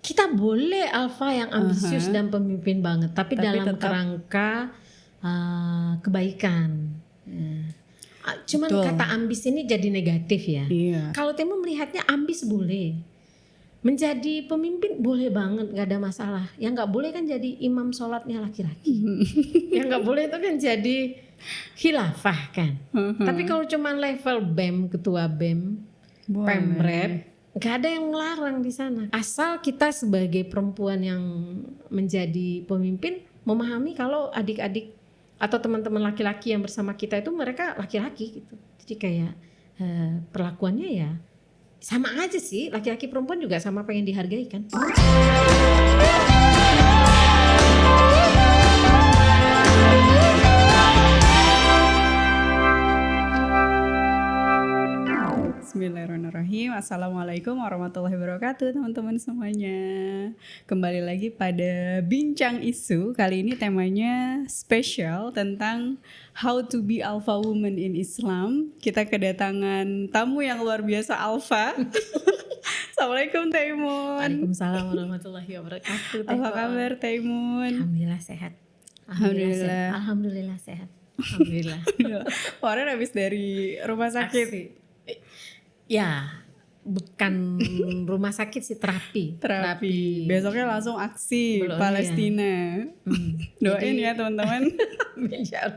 kita boleh alfa yang ambisius dan pemimpin banget, tapi dalam tetap kerangka kebaikan. Cuman Betul. kata ambis ini jadi negatif ya. Iya. Kalau Temu melihatnya ambis boleh, menjadi pemimpin boleh banget, nggak ada masalah. Yang nggak boleh kan jadi imam sholatnya laki-laki. Yang nggak boleh itu kan jadi khilafah kan. Tapi kalau cuman level BEM, ketua BEM, Boleh. Pemret, nggak ada yang melarang di sana. Asal kita sebagai perempuan yang menjadi pemimpin memahami kalau adik-adik atau teman-teman laki-laki yang bersama kita itu mereka laki-laki gitu. Jadi kayak perlakuannya ya sama aja sih, laki-laki perempuan juga sama pengen dihargai kan. Bismillahirrahmanirrahim. Assalamualaikum warahmatullahi wabarakatuh teman-teman semuanya. Kembali lagi pada Bincang Isu. Kali ini temanya spesial tentang how to be alpha woman in Islam. Kita kedatangan tamu yang luar biasa alpha. Assalamualaikum Taimun. Waalaikumsalam warahmatullahi wabarakatuh. Apa kabar Taimun? Alhamdulillah sehat. Alhamdulillah. Alhamdulillah sehat. Alhamdulillah. Kemarin habis dari rumah sakit. Ya, bukan rumah sakit sih, terapi. Besoknya langsung aksi Belum, Palestina. Doain ya teman-teman. Insya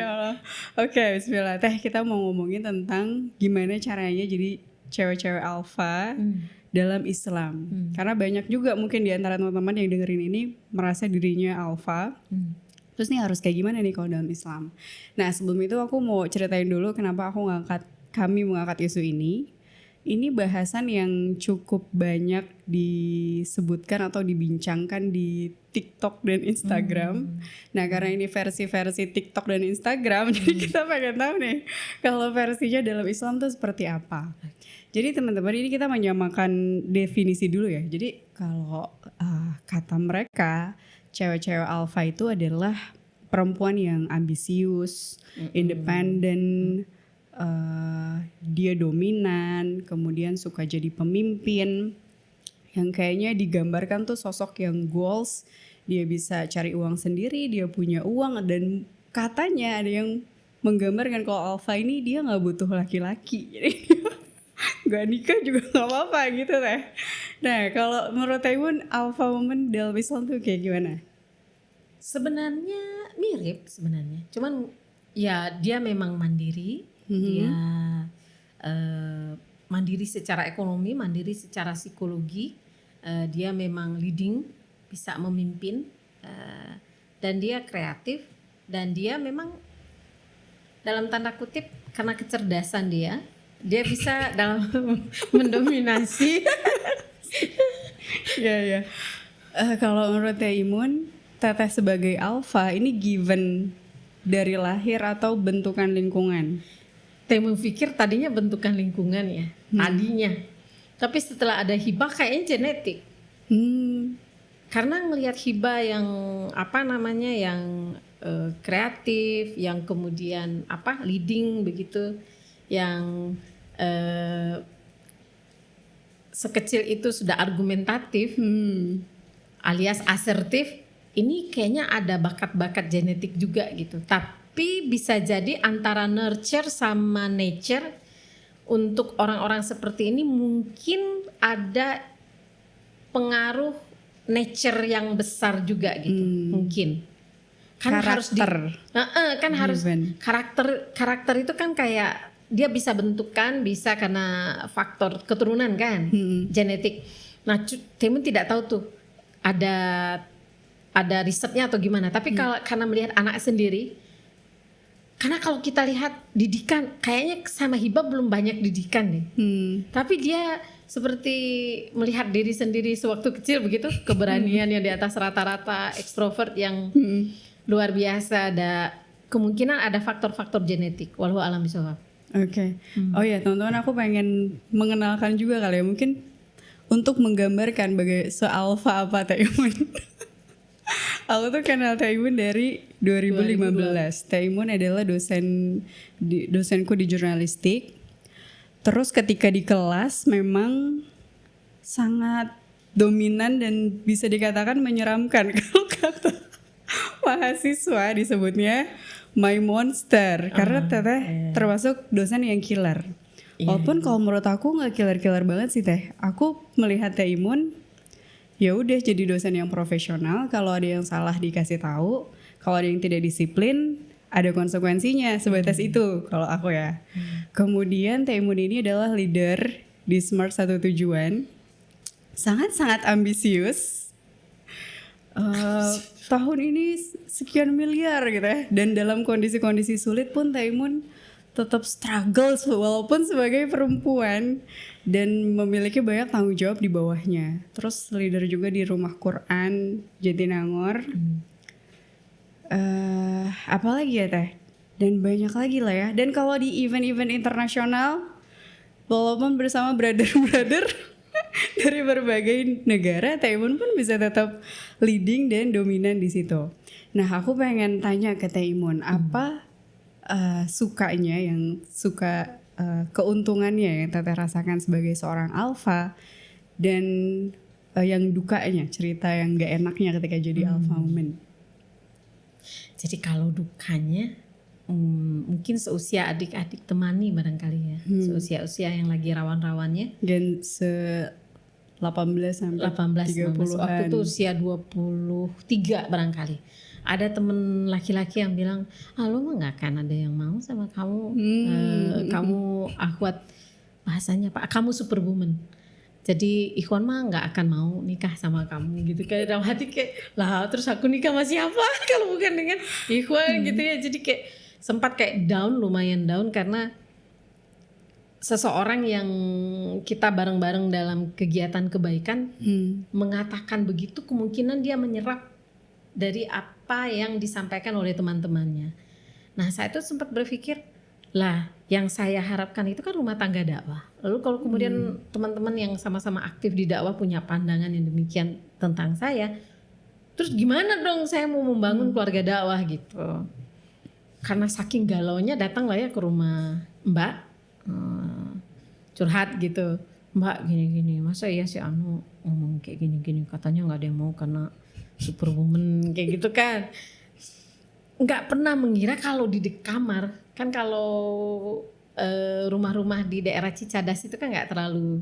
Allah. Oke, bismillah. Teh, kita mau ngomongin tentang gimana caranya jadi cewek-cewek alpha dalam Islam. Karena banyak juga mungkin di antara teman-teman yang dengerin ini merasa dirinya alpha. Terus nih harus kayak gimana nih kalau dalam Islam. Nah, sebelum itu aku mau ceritain dulu kenapa kami mengangkat isu ini. Ini bahasan yang cukup banyak disebutkan atau dibincangkan di TikTok dan Instagram. Nah, karena ini versi-versi TikTok dan Instagram, jadi kita pengen tahu nih kalau versinya dalam Islam tuh seperti apa. Jadi teman-teman, ini kita menyamakan definisi dulu ya. Jadi kalau kata mereka, cewek-cewek alpha itu adalah perempuan yang ambisius, independen, dia dominan, kemudian suka jadi pemimpin, yang kayaknya digambarkan tuh sosok yang goals, dia bisa cari uang sendiri, dia punya uang, dan katanya ada yang menggambarkan kalau alpha ini dia nggak butuh laki-laki, jadi nggak nikah juga nggak apa-apa gitu teh. Nah, kalau menurut Taimun, alpha woman dalam Islam tuh kayak gimana? Sebenarnya mirip sebenarnya, cuman ya dia memang mandiri. Dia mandiri secara ekonomi, mandiri secara psikologi, dia memang leading, bisa memimpin, dan dia kreatif, dan dia memang dalam tanda kutip karena kecerdasan dia bisa dalam mendominasi. Ya. Kalau menurut Taimun, Teteh sebagai alpha ini given dari lahir atau bentukan lingkungan? Temu pikir tadinya bentukan lingkungan ya, tadinya. Tapi setelah ada hibah kayaknya genetik. Karena ngelihat hibah yang yang kreatif, yang kemudian leading begitu, yang sekecil itu sudah argumentatif, alias asertif. Ini kayaknya ada bakat-bakat genetik juga gitu. Tapi bisa jadi antara nurture sama nature, untuk orang-orang seperti ini mungkin ada pengaruh nature yang besar juga gitu, mungkin. Kan karakter. Harus karakter itu kan kayak dia bisa bentukan, bisa karena faktor keturunan kan, genetik. Nah, Timun tidak tahu tuh ada risetnya atau gimana. Tapi karena melihat anak sendiri. Karena kalau kita lihat didikan, kayaknya sama Hibah belum banyak didikan nih. Tapi dia seperti melihat diri sendiri sewaktu kecil begitu, keberanian yang di atas rata-rata, ekstrovert yang luar biasa. Ada kemungkinan ada faktor-faktor genetik. Wallahu a'lam bishawab. Oke. Oh ya teman-teman, aku pengen mengenalkan juga kali ya, mungkin untuk menggambarkan se-alpha apa Taimun. Aku tuh kenal Taimun dari 2015. Taimun adalah dosenku di jurnalistik. Terus ketika di kelas memang sangat dominan dan bisa dikatakan menyeramkan kalau kata mahasiswa disebutnya my monster karena teteh termasuk dosen yang killer. Walaupun kalau menurut aku nggak killer-killer banget sih teh. Aku melihat Teh Imun ya udah jadi dosen yang profesional. Kalau ada yang salah dikasih tahu, kalau ada yang tidak disiplin ada konsekuensinya, sebatas itu kalau aku ya. Kemudian Teh Imun ini adalah leader di Smart Satu Tujuan, sangat-sangat ambisius. Tahun ini sekian miliar gitu ya, dan dalam kondisi-kondisi sulit pun Teh Imun tetap struggle walaupun sebagai perempuan dan memiliki banyak tanggung jawab di bawahnya. Terus leader juga di Rumah Quran Jatinangor. Apalagi ya teh, dan banyak lagi lah ya. Dan kalau di event-event internasional, walaupun bersama brother-brother dari berbagai negara, Teh Imun pun bisa tetap leading dan dominan di situ. Nah, aku pengen tanya ke Teh Imun, apa sukanya yang suka keuntungannya yang Teteh rasakan sebagai seorang alpha, dan yang dukanya, cerita yang gak enaknya ketika jadi alpha woman. Jadi kalau dukanya mungkin seusia adik-adik temani barangkali ya, seusia-usia yang lagi rawan-rawannya. Dan 18 sampai 30-an. Waktu itu usia 23 barangkali. Ada temen laki-laki yang bilang, lo mah gak akan ada yang mau sama kamu. Kamu akhwat, bahasanya Pak, kamu superwoman. Jadi Ikhwan mah gak akan mau nikah sama kamu gitu. Kayak dalam hati kayak, lah terus aku nikah sama siapa kalau bukan dengan Ikhwan gitu ya. Jadi kayak sempat kayak down, lumayan down, karena seseorang yang kita bareng-bareng dalam kegiatan kebaikan mengatakan begitu, kemungkinan dia menyerap dari apa yang disampaikan oleh teman-temannya. Nah, saya itu sempat berpikir, lah yang saya harapkan itu kan rumah tangga dakwah. Lalu kalau kemudian teman-teman yang sama-sama aktif di dakwah punya pandangan yang demikian tentang saya, terus gimana dong saya mau membangun keluarga dakwah gitu. Karena saking galaunya datanglah ya ke rumah Mbak, curhat gitu. Mbak gini-gini, masa iya si Anu ngomong kayak gini-gini, katanya gak ada yang mau karena superwoman kayak gitu kan. Nggak pernah mengira kalau di kamar kan, kalau rumah-rumah di daerah Cicadas itu kan nggak terlalu,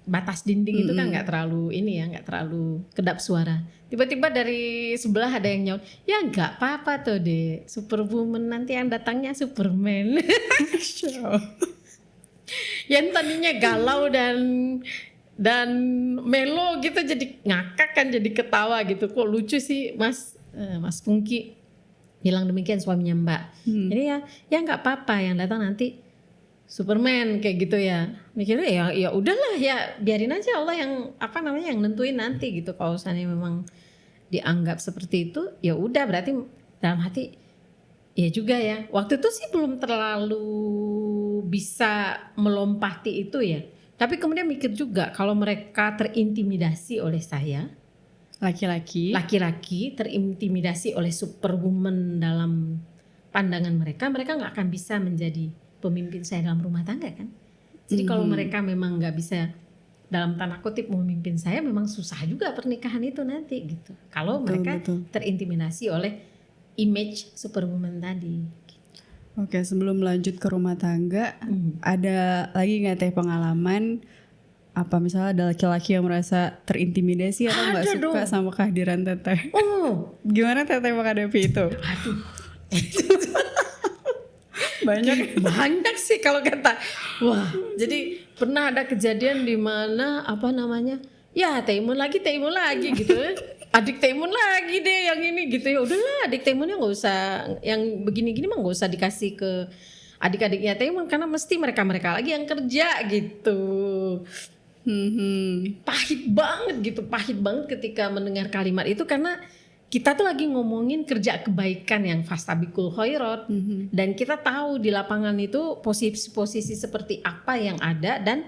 batas dinding itu kan nggak terlalu ini ya, nggak terlalu kedap suara. Tiba-tiba dari sebelah ada yang nyaut, ya nggak apa-apa tuh deh, superwoman nanti yang datangnya Superman. Yang tadinya galau dan melo gitu jadi ngakak kan, jadi ketawa gitu. Kok lucu sih Mas Pungki bilang demikian, suaminya Mbak. Jadi ya nggak apa-apa yang datang nanti Superman kayak gitu ya. Mikirnya ya udahlah ya, biarin aja Allah yang yang nentuin nanti gitu. Kalau misalnya memang dianggap seperti itu ya udah, berarti dalam hati ya juga ya. Waktu itu sih belum terlalu bisa melompati itu ya. Tapi kemudian mikir juga kalau mereka terintimidasi oleh saya, laki-laki terintimidasi oleh superwoman dalam pandangan mereka nggak akan bisa menjadi pemimpin saya dalam rumah tangga kan. Jadi kalau mereka memang nggak bisa dalam tanda kutip memimpin saya, memang susah juga pernikahan itu nanti gitu. Kalau mereka terintimidasi oleh image superwoman tadi. Oke, sebelum lanjut ke rumah tangga, ada lagi nggak teh pengalaman apa misalnya ada laki-laki yang merasa terintimidasi atau nggak suka sama kehadiran teteh? Gimana teteh menghadapi itu? Aduh, banyak sih kalau kata. Wah, jadi pernah ada kejadian di mana ya Teh Imun lagi gitu. Adik Teh Imun lagi deh yang ini gitu ya. Udahlah, adik Teh Imunnya nggak usah, yang begini-gini mah nggak usah dikasih ke adik-adiknya Teh Imun, karena mesti mereka lagi yang kerja gitu. Pahit banget ketika mendengar kalimat itu, karena kita tuh lagi ngomongin kerja kebaikan yang fastabiqul khairat, dan kita tahu di lapangan itu posisi seperti apa yang ada, dan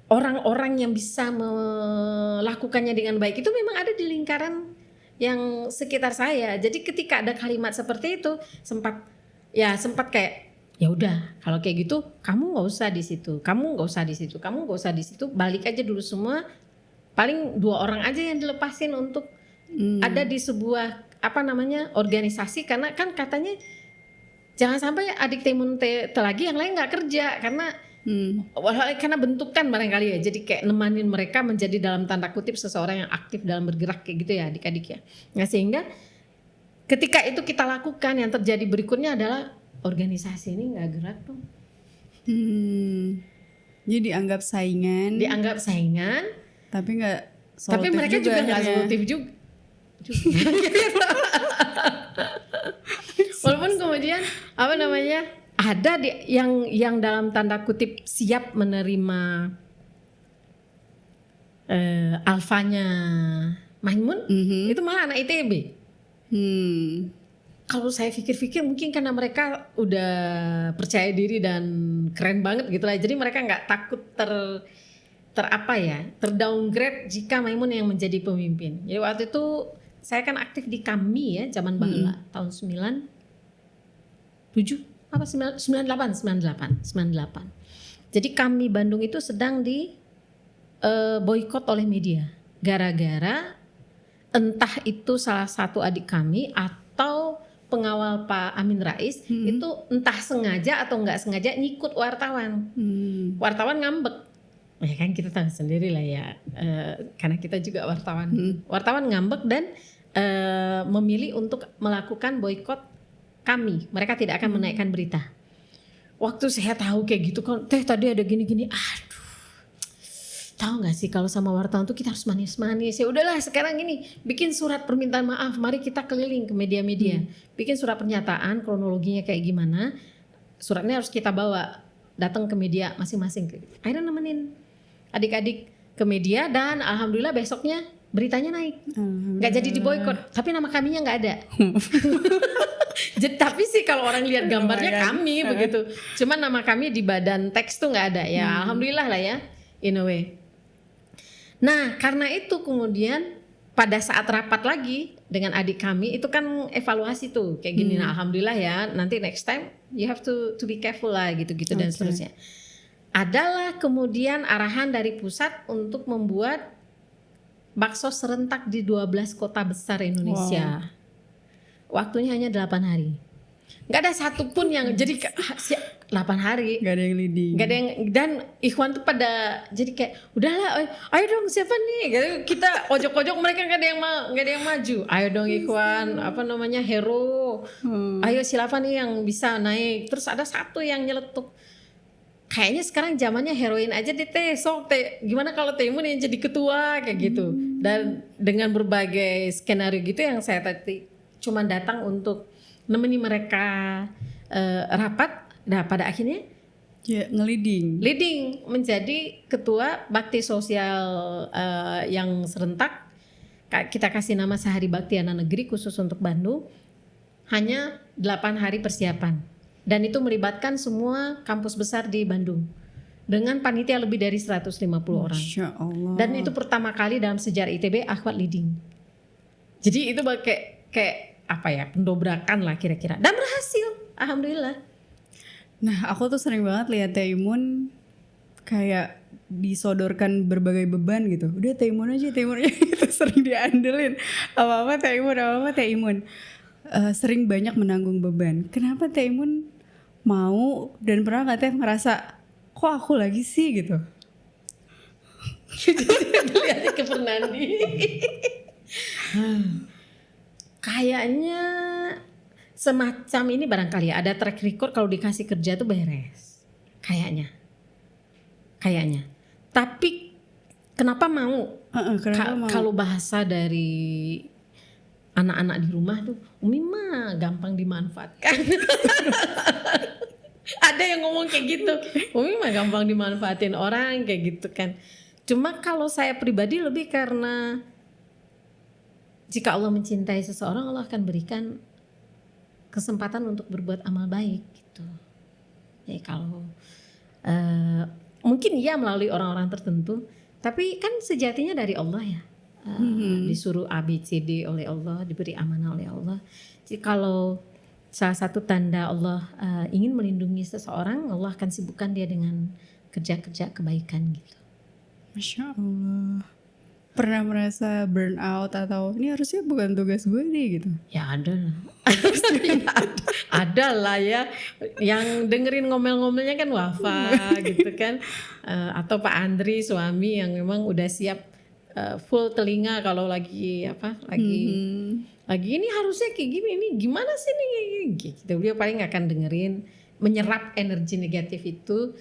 orang-orang yang bisa melakukannya dengan baik itu memang ada di lingkaran yang sekitar saya. Jadi ketika ada kalimat seperti itu sempat kayak, ya udah kalau kayak gitu kamu nggak usah di situ, balik aja dulu semua, paling 2 orang aja yang dilepasin untuk ada di sebuah organisasi, karena kan katanya jangan sampai adik Taimun lagi yang lain nggak kerja karena karena bentukan barangkali ya, jadi kayak nemanin mereka menjadi dalam tanda kutip seseorang yang aktif dalam bergerak kayak gitu ya adik-adik ya. Nah sehingga ketika itu kita lakukan, yang terjadi berikutnya adalah organisasi ini nggak gerak tuh. Jadi dianggap saingan, tapi nggak solutif, tapi mereka juga nggak solutif juga. Walaupun kemudian ada yang dalam tanda kutip siap menerima alfanya Maimun, itu malah anak ITB. Kalau saya pikir-pikir mungkin karena mereka udah percaya diri dan keren banget gitu lah, jadi mereka nggak takut terdowngrade jika Maimun yang menjadi pemimpin. Jadi waktu itu saya kan aktif di KAMI ya, zaman bahula tahun 98. Jadi KAMI Bandung itu sedang di boikot oleh media gara-gara entah itu salah satu adik kami atau pengawal Pak Amin Rais itu entah sengaja atau nggak sengaja nyikut wartawan. Wartawan ngambek. Ya kan kita tahu sendiri lah ya, karena kita juga wartawan. Wartawan ngambek dan memilih untuk melakukan boikot kami. Mereka tidak akan menaikkan berita. Waktu saya tahu kayak gitu kan, tadi ada gini-gini, aduh. Tahu nggak sih kalau sama wartawan tuh kita harus manis-manis. Ya udahlah sekarang ini bikin surat permintaan maaf. Mari kita keliling ke media-media, bikin surat pernyataan kronologinya kayak gimana. Suratnya harus kita bawa, datang ke media masing-masing. Akhirnya nemenin adik-adik ke media dan alhamdulillah besoknya beritanya naik. Nggak jadi diboikot, tapi nama kaminya nggak ada. Tapi sih kalau orang lihat gambarnya kami begitu. Cuman nama kami di badan teks tuh nggak ada ya. Alhamdulillah lah ya, in a way. Nah karena itu kemudian pada saat rapat lagi dengan adik kami itu kan evaluasi tuh kayak gini. Nah alhamdulillah ya, nanti next time you have to be careful lah gitu-gitu dan seterusnya. Adalah kemudian arahan dari pusat untuk membuat bakso serentak di 12 kota besar Indonesia. Waktunya hanya 8 hari. Gak ada satupun yang jadi 8 hari. Gak ada yang leading. Gak ada yang, dan ikhwan tuh pada jadi kayak udahlah, ayo dong siapa nih? Kita ojok-ojok mereka gak ada yang maju. Ayo dong ikhwan, hero. Ayo siapa nih yang bisa naik? Terus ada satu yang nyeletuk. Kayaknya sekarang zamannya heroin aja deh gimana kalau Taimun yang jadi ketua kayak gitu. Dan dengan berbagai skenario gitu yang saya tadi cuma datang untuk nemeni mereka rapat. Nah pada akhirnya leading menjadi ketua bakti sosial yang serentak. Kita kasih nama Sehari Bakti Anak Negeri khusus untuk Bandung. Hanya 8 hari persiapan. Dan itu melibatkan semua kampus besar di Bandung dengan panitia lebih dari 150 orang. Masya Allah. Dan itu pertama kali dalam sejarah ITB Akhwat leading. Jadi itu kayak pendobrakan lah kira-kira. Dan berhasil, alhamdulillah. Nah aku tuh sering banget lihat Taimun kayak disodorkan berbagai beban gitu. Udah Taimun aja itu sering diandelin. Apa-apa Taimun. Sering banyak menanggung beban. Kenapa Taimun mau dan pernah nggak Teh ngerasa kok aku lagi sih gitu? Lihatnya ke Fernandi. Kayaknya semacam ini barangkali ada track record kalau dikasih kerja tuh beres. Kayaknya. Tapi kenapa mau? Kalau bahasa dari anak-anak di rumah tuh, Umi mah gampang dimanfaatkan. Ada yang ngomong kayak gitu, Umi mah gampang dimanfaatin orang kayak gitu kan. Cuma kalau saya pribadi lebih karena jika Allah mencintai seseorang, Allah akan berikan kesempatan untuk berbuat amal baik gitu. Jadi kalau mungkin ya melalui orang-orang tertentu, tapi kan sejatinya dari Allah ya. Disuruh ABCD oleh Allah, diberi amanah oleh Allah. Jadi kalau salah satu tanda Allah ingin melindungi seseorang, Allah akan sibukkan dia dengan kerja-kerja kebaikan gitu. Masya Allah. pernah merasa burn out atau ini harusnya bukan tugas gue nih gitu? Ya ada lah. Ada lah ya. Yang dengerin ngomel-ngomelnya kan Wafa gitu kan. Atau Pak Andri suami yang memang udah siap full telinga kalau lagi lagi ini harusnya kayak gini, ini gimana sih nih gitu. Dia paling akan dengerin, menyerap energi negatif itu.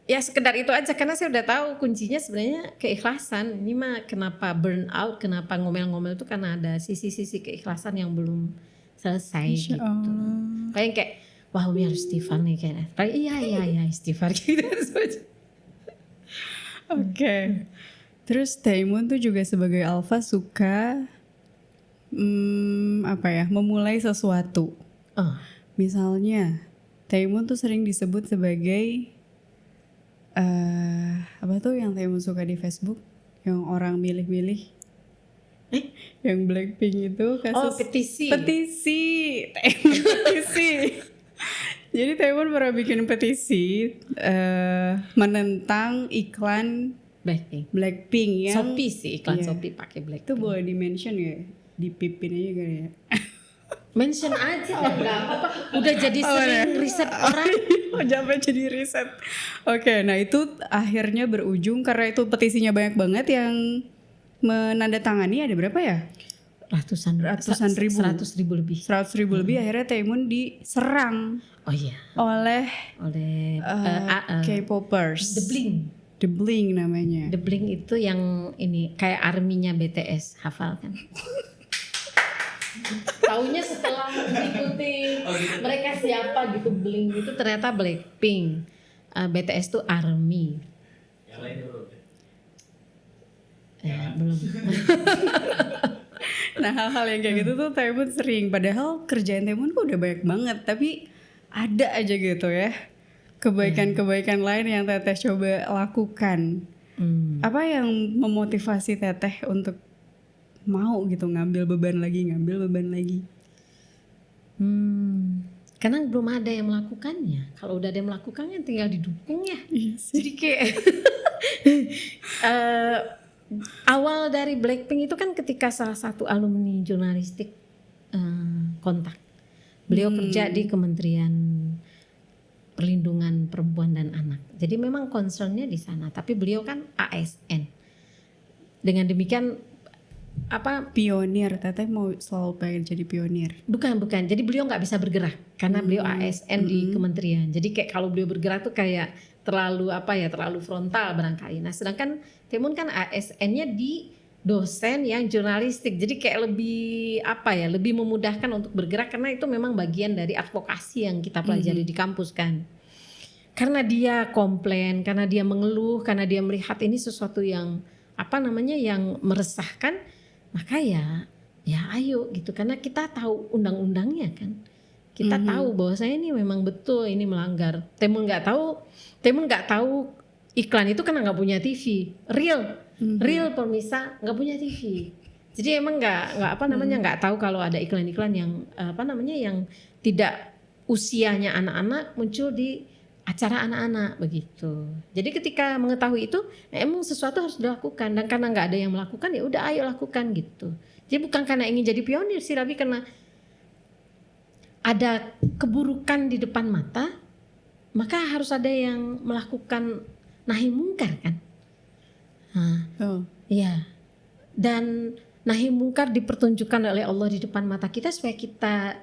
Ya sekedar itu aja, karena saya udah tahu kuncinya sebenarnya keikhlasan. Ini mah kenapa burn out, kenapa ngomel-ngomel itu karena ada sisi-sisi keikhlasan yang belum selesai gitu. Paling kayak wah Umi harus istighfar nih kayaknya. Paling iya istighfar gitu. Oke. Terus Taimun tuh juga sebagai alpha suka memulai sesuatu. Misalnya Taimun tuh sering disebut sebagai apa tuh yang Taimun suka di Facebook yang orang milih-milih yang Blackpink itu kasus petisi Taimun petisi. Jadi Taimun pernah bikin petisi menentang iklan Blackpink yang Shopee sih, iklan Shopee pakai Blackpink. Itu boleh di-mention ya, dipipin aja kali ya. Mention aja kan nggak apa-apa. Udah jadi sering riset orang. Sampai jadi riset. Oke, nah itu akhirnya berujung karena itu petisinya banyak banget yang menandatangani. Ada berapa ya? Ratusan ribu. 100 ribu lebih. 100 ribu lebih. Akhirnya Taimun diserang. Oleh K-popers. The Blink namanya. The Blink itu yang ini kayak arminya BTS, hafal kan? Taunya setelah mengikuti mereka siapa gitu, Blink itu ternyata Blackpink, BTS itu ARMY. Yang lain belum? Belum. Nah hal-hal yang kayak gitu tuh Taimun sering. Padahal kerjaan Taimun kok udah banyak banget, tapi ada aja gitu ya kebaikan-kebaikan lain yang Teteh coba lakukan. Apa yang memotivasi Teteh untuk mau gitu ngambil beban lagi? Karena belum ada yang melakukannya. Kalau udah ada yang melakukannya tinggal didukung ya. Jadi kayak awal dari Blackpink itu kan ketika salah satu alumni jurnalistik kontak. Beliau kerja di Kementerian Perlindungan Perempuan dan Anak. Jadi memang concernnya di sana. Tapi beliau kan ASN. Dengan demikian pionir, Teteh mau selalu pengen jadi pionir? Bukan. Jadi beliau nggak bisa bergerak karena beliau ASN di kementerian. Jadi kayak kalau beliau bergerak tuh kayak terlalu terlalu frontal barangkali. Nah sedangkan Taimun kan ASN-nya di dosen yang jurnalistik. Jadi kayak lebih memudahkan untuk bergerak karena itu memang bagian dari advokasi yang kita pelajari di kampus kan. Karena dia komplain, karena dia mengeluh, karena dia melihat ini sesuatu yang yang meresahkan. Maka ya ayo gitu, karena kita tahu undang-undangnya kan, kita tahu bahwa saya ini memang betul ini melanggar. Taimun nggak tahu iklan itu karena nggak punya TV real pemirsa, nggak punya TV. Jadi emang nggak tahu kalau ada iklan-iklan yang yang tidak usianya anak-anak muncul di acara anak-anak begitu. Jadi ketika mengetahui itu emang sesuatu harus dilakukan, dan karena nggak ada yang melakukan ya udah ayo lakukan gitu. Jadi bukan karena ingin jadi pionir sih, tapi karena ada keburukan di depan mata, maka harus ada yang melakukan nahi mungkar kan. Iya. Dan nahi mungkar dipertunjukkan oleh Allah di depan mata kita supaya kita,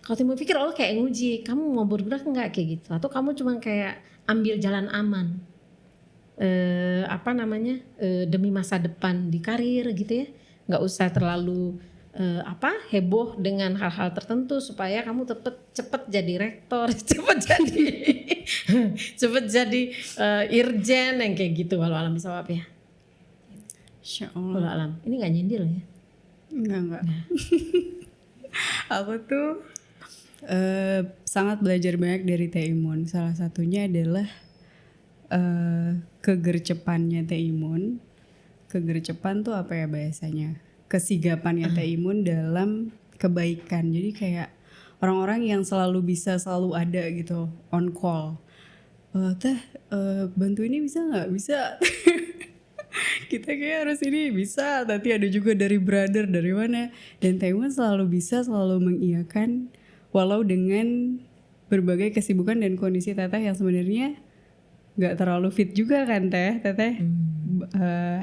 kalau Taimun pikir Allah kayak nguji, kamu mau bergerak enggak kayak gitu, atau kamu cuma kayak ambil jalan aman, demi masa depan di karir gitu ya, nggak usah terlalu heboh dengan hal-hal tertentu supaya kamu cepet jadi rektor, cepet jadi irjen yang kayak gitu. Walau alam bisawab ya. Insya Allah. Walau alam. Ini nggak nyindir ya? Enggak. Aku tuh sangat belajar banyak dari Taimun. Salah satunya adalah kegercepannya Taimun. Kegercepan tuh apa ya bahasanya? Kesigapannya Taimun dalam kebaikan. Jadi kayak orang-orang yang selalu ada gitu on call. Teh bantu ini bisa nggak? Bisa. Kita kayak harus ini bisa, nanti ada juga dari brother dari mana. Dan Taiwan selalu bisa, selalu mengiyakan walau dengan berbagai kesibukan dan kondisi Teteh yang sebenarnya nggak terlalu fit juga kan Teteh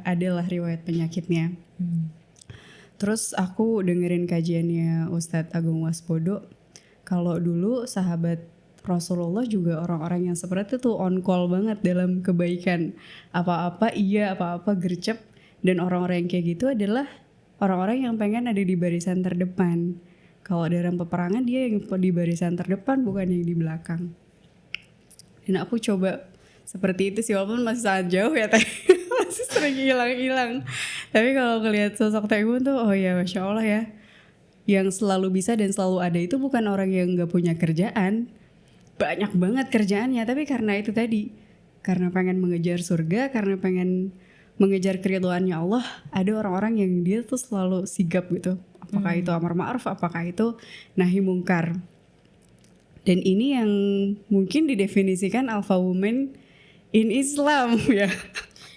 adalah riwayat penyakitnya. Terus aku dengerin kajiannya Ustadz Agung Waspodo, kalau dulu sahabat Rasulullah juga orang-orang yang seperti itu on call banget dalam kebaikan. Apa-apa iya, apa-apa gercep. Dan orang-orang yang kayak gitu adalah orang-orang yang pengen ada di barisan terdepan. Kalau dalam peperangan dia yang di barisan terdepan, bukan yang di belakang. Dan aku coba seperti itu sih, walaupun masih sangat jauh ya Teh. Masih sering hilang-hilang. Tapi kalau ngelihat sosok Taiwan tuh, oh ya Masya Allah ya. Yang selalu bisa dan selalu ada itu bukan orang yang gak punya kerjaan. Banyak banget kerjaannya, tapi karena itu tadi. Karena pengen mengejar surga, karena pengen mengejar keridhaannya Allah. Ada orang-orang yang dia tuh selalu sigap gitu. Apakah itu amar ma'ruf, apakah itu nahi mungkar. Dan ini yang mungkin didefinisikan alpha woman in Islam ya.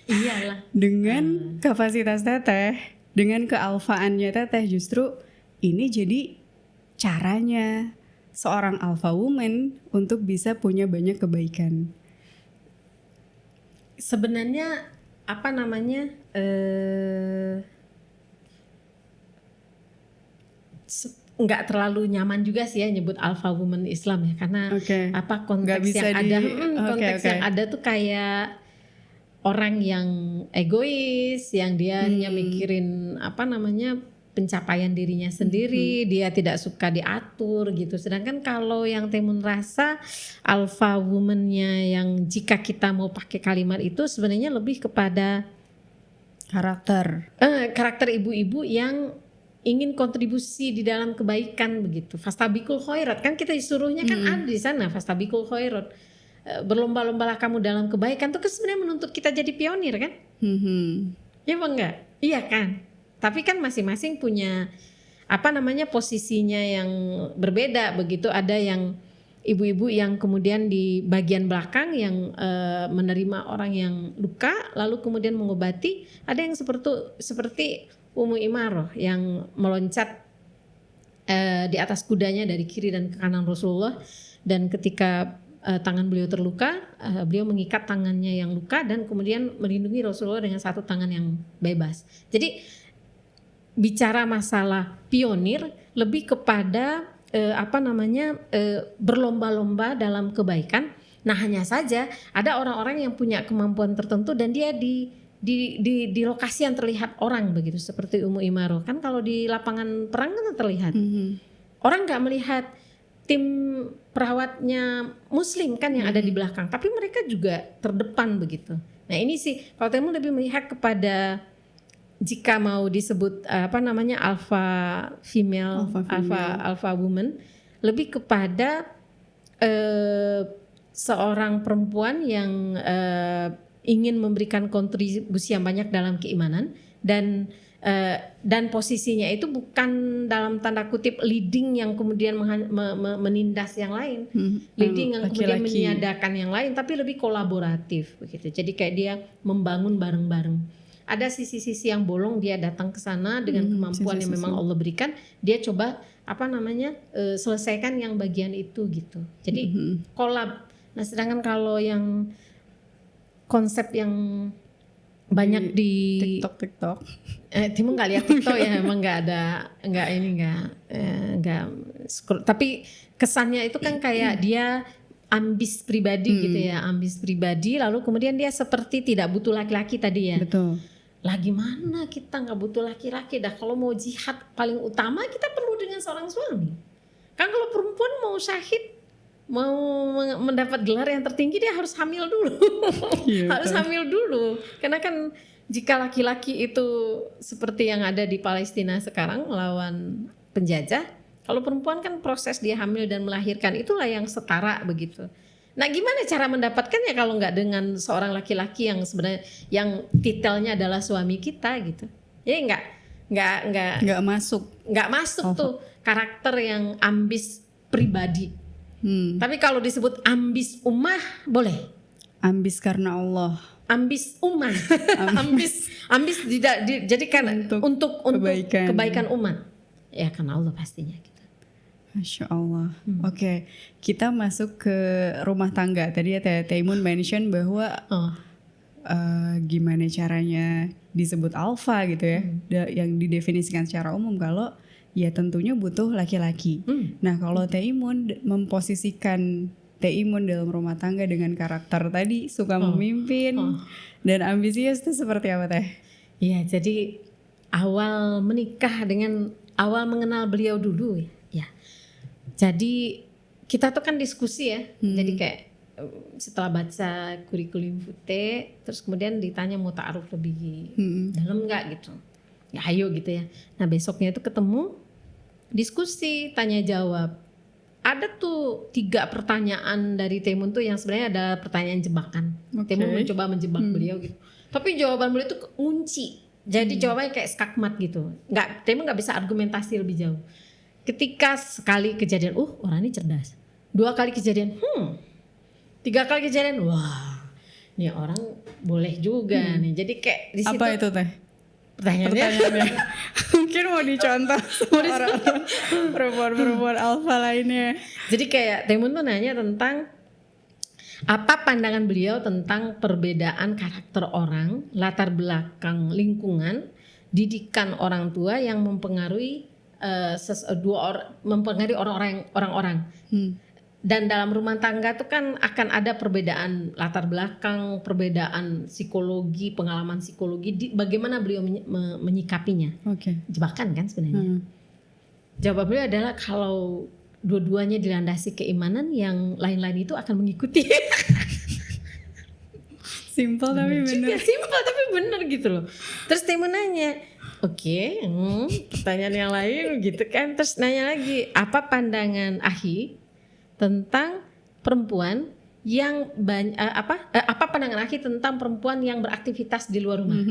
Iyalah. Dengan kapasitas Teteh, dengan kealfaannya Teteh, justru ini jadi caranya seorang alpha woman untuk bisa punya banyak kebaikan. Sebenarnya apa namanya nggak terlalu nyaman juga sih ya nyebut alpha woman Islam ya, karena apa konteks yang ada konteks yang ada tuh kayak orang yang egois, yang dia hanya mikirin apa namanya pencapaian dirinya sendiri, dia tidak suka diatur gitu. Sedangkan kalau yang Taimun rasa alpha woman-nya yang jika kita mau pakai kalimat itu sebenarnya lebih kepada karakter ibu-ibu yang ingin kontribusi di dalam kebaikan begitu. Fastabikul khairat, kan kita disuruhnya kan ada di sana, fastabikul khairat. Berlomba-lombalah kamu dalam kebaikan tuh kan sebenarnya menuntut kita jadi pionir kan? Ya apa enggak? Iya kan? Tapi kan masing-masing punya apa namanya posisinya yang berbeda begitu. Ada yang ibu-ibu yang kemudian di bagian belakang yang menerima orang yang luka lalu kemudian mengobati. Ada yang seperti Ummu Imaroh yang meloncat di atas kudanya dari kiri dan ke kanan Rasulullah, dan ketika tangan beliau terluka, beliau mengikat tangannya yang luka dan kemudian melindungi Rasulullah dengan satu tangan yang bebas. Jadi bicara masalah pionir lebih kepada berlomba-lomba dalam kebaikan. Nah hanya saja ada orang-orang yang punya kemampuan tertentu dan dia di lokasi yang terlihat orang begitu, seperti Ummu Imaroh kan kalau di lapangan perang kan terlihat. Orang nggak melihat tim perawatnya muslim kan yang ada di belakang, tapi mereka juga terdepan begitu. Nah ini sih kalau Taimun lebih melihat kepada jika mau disebut alpha female, alpha woman, lebih kepada seorang perempuan yang ingin memberikan kontribusi yang banyak dalam keimanan dan posisinya itu bukan dalam tanda kutip leading yang kemudian menindas yang lain, leading yang kemudian meniadakan yang lain, tapi lebih kolaboratif begitu. Jadi kayak dia membangun bareng-bareng. Ada sisi-sisi yang bolong, dia datang ke sana dengan kemampuan yang memang Allah berikan, dia coba selesaikan yang bagian itu gitu. Jadi kolab. Nah sedangkan kalau yang konsep yang banyak di TikTok. Timo nggak lihat TikTok ya, emang tapi kesannya itu kan kayak dia ambis pribadi gitu ya, ambis pribadi, lalu kemudian dia seperti tidak butuh laki-laki tadi ya. Betul. Lagi mana kita nggak butuh laki-laki dah, kalau mau jihad paling utama kita perlu dengan seorang suami. Kan kalau perempuan mau syahid, mau mendapat gelar yang tertinggi dia harus hamil dulu. Harus hamil dulu. Karena kan jika laki-laki itu seperti yang ada di Palestina sekarang melawan penjajah, kalau perempuan kan proses dia hamil dan melahirkan itulah yang setara begitu. Nah gimana cara mendapatkannya kalau nggak dengan seorang laki-laki yang sebenarnya yang titelnya adalah suami kita gitu. Jadi nggak masuk tuh karakter yang ambis pribadi. Tapi kalau disebut ambis ummah boleh. Ambis karena Allah. ambis umat, ambis jadi kan untuk kebaikan umat. Ya karena Allah pastinya gitu. Masya Allah. Oke, kita masuk ke rumah tangga. Tadi ya Teh Imun mention bahwa gimana caranya disebut alpha gitu ya, yang didefinisikan secara umum kalau ya tentunya butuh laki-laki. Nah kalau Teh Imun memposisikan Teh Imun dalam rumah tangga dengan karakter tadi suka memimpin dan ambisius itu seperti apa Teh? Iya, jadi awal mengenal beliau dulu ya. Jadi kita tuh kan diskusi ya. Jadi kayak setelah baca kurikulum Fute, terus kemudian ditanya mau ta'aruf lebih dalam nggak gitu. Ya ayo gitu ya. Nah besoknya itu ketemu, diskusi, tanya jawab. Ada tuh 3 pertanyaan dari Temun tuh yang sebenarnya ada pertanyaan jebakan. Temun mencoba menjebak beliau gitu. Tapi jawaban beliau itu kunci. Jadi jawabannya kayak skakmat gitu. Temun nggak bisa argumentasi lebih jauh. Ketika sekali kejadian, orang ini cerdas. 2 kali kejadian, 3 kali kejadian, wah, ini orang boleh juga nih. Jadi kayak di situ. Apa itu Teh? Pertanyaannya mungkin mau dicontoh orang-orang perempuan alpha lainnya. Jadi kayak Temun tuh nanya tentang apa pandangan beliau tentang perbedaan karakter orang, latar belakang lingkungan, didikan orang tua yang mempengaruhi mempengaruhi orang-orang. Dan dalam rumah tangga tuh kan akan ada perbedaan latar belakang, perbedaan psikologi, pengalaman psikologi, bagaimana beliau menyikapinya. Jebakan kan sebenarnya. Jawaban beliau adalah kalau dua-duanya dilandasi keimanan, yang lain-lain itu akan mengikuti. Simple tapi benar. Simple tapi benar gitu loh. Terus Temun nanya, pertanyaan yang lain gitu kan. Terus nanya lagi, apa pandangan Ahi tentang perempuan yang apa pandangan Ahi tentang perempuan yang beraktivitas di luar rumah?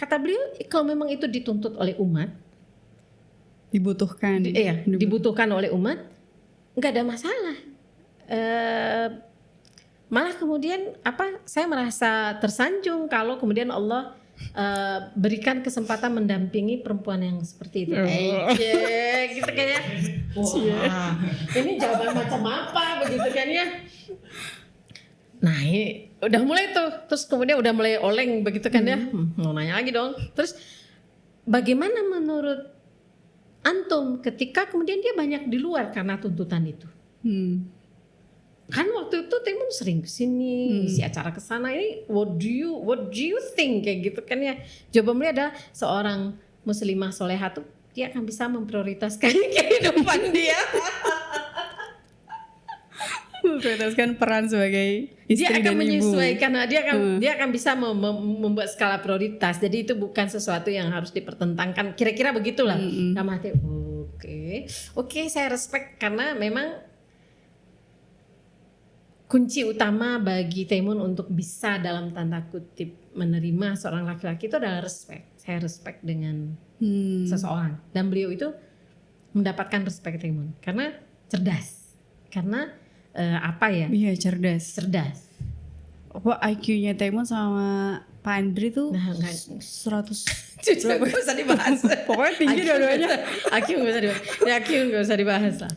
Kata beliau, kalau memang itu dituntut oleh umat, dibutuhkan oleh umat, nggak ada masalah. Malah kemudian saya merasa tersanjung kalau kemudian Allah berikan kesempatan mendampingi perempuan yang seperti itu. Gitu kan ya. Wah, ini jawaban macam apa begitu kan ya. Nah ini udah mulai tuh, terus kemudian udah mulai oleng begitu kan ya. Mau nanya lagi dong. Terus bagaimana menurut antum ketika kemudian dia banyak di luar karena tuntutan itu? Kan waktu itu Temun sering kesini, isi acara kesana, ini what do you think kayak gitu kan ya. Jawaban beliau adalah seorang muslimah solehah tuh dia akan bisa memprioritaskan kehidupan dia. Memprioritaskan peran sebagai istri dia akan dan ibu. menyesuaikan, dia akan bisa membuat skala prioritas. Jadi itu bukan sesuatu yang harus dipertentangkan. Kira-kira begitulah. Sama hati. Oke, saya respect karena memang kunci utama bagi Temun untuk bisa dalam tanda kutip menerima seorang laki-laki itu adalah respect. Saya respect dengan seseorang, dan beliau itu mendapatkan respect Temun karena cerdas, karena Iya cerdas. Apa IQ-nya Temun sama Pak Andri tuh 100. Gak usah dibahas. Pokoknya tinggi dua-duanya. IQ gak usah dibahas lah.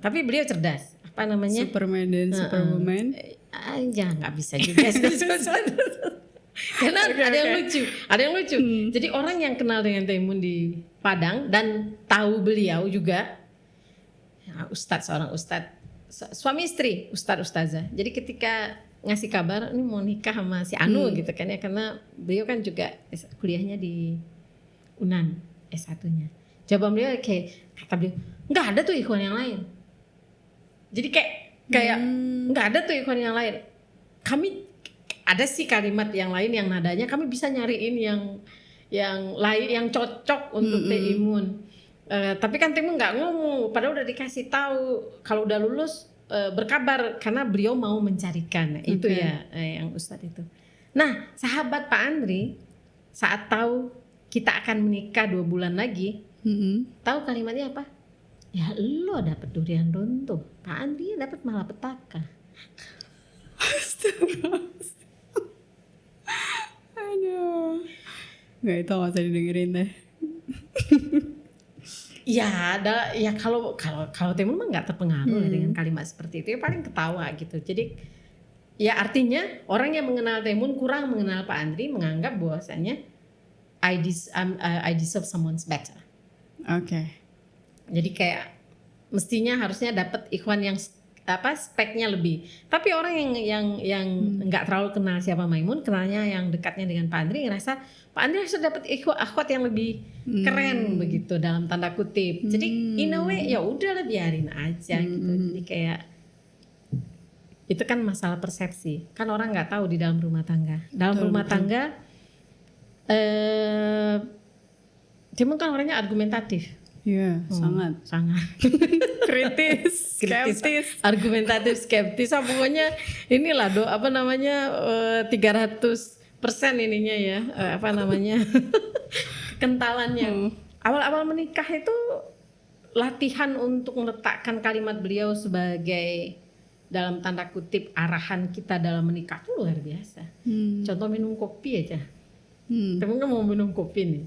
Tapi beliau cerdas. Apa namanya? Superman dan Superwoman. Jangan, nggak bisa juga. Karena ada yang lucu. Jadi orang yang kenal dengan Temun di Padang dan tahu beliau juga, seorang ustadz, suami istri, ustazah. Jadi ketika ngasih kabar ini mau nikah sama si Anu gitu kan ya, karena beliau kan juga kuliahnya di Unan S1-nya. Jawaban beliau kata beliau, nggak ada tuh ikhwan yang lain. Jadi kayak nggak ada tuh ikhwan yang lain. Kami ada sih kalimat yang lain yang nadanya kami bisa nyariin yang lain yang cocok untuk Teh Imun. Tapi kan Teh Imun nggak ngomong, padahal udah dikasih tahu kalau udah lulus berkabar karena beliau mau mencarikan. Itu ya yang Ustadz itu. Nah, sahabat Pak Andri saat tahu kita akan menikah 2 bulan lagi, tahu kalimatnya apa? Ya lo dapet durian runtuh, Pak Andri dapat malapetaka. Nggak, itu nggak usah didengerin deh. Ya ada ya, kalau Timun mah nggak terpengaruh lah dengan kalimat seperti itu, ya paling ketawa gitu. Jadi ya artinya orang yang mengenal Timun kurang mengenal Pak Andri menganggap bahwasanya I deserve someone's better. Oke. Jadi kayak mestinya harusnya dapat ikhwan yang speknya lebih. Tapi orang yang nggak terlalu kenal siapa Maimun, kenalnya yang dekatnya dengan Pak Andri, ngerasa Pak Andri harus dapat akhwat yang lebih keren begitu dalam tanda kutip. Jadi in a way ya udahlah biarin aja gitu. Jadi kayak itu kan masalah persepsi. Kan orang nggak tahu di dalam rumah tangga. Dalam rumah tangga Timun kan orangnya argumentatif. Iya, sangat kritis, skeptis, argumentatif, skeptis. Pokoknya inilah 300% ininya ya, kekentalannya. Awal-awal menikah itu latihan untuk meletakkan kalimat beliau sebagai dalam tanda kutip arahan kita dalam menikah itu luar biasa. Contoh minum kopi aja. Timun kan mau minum kopi nih,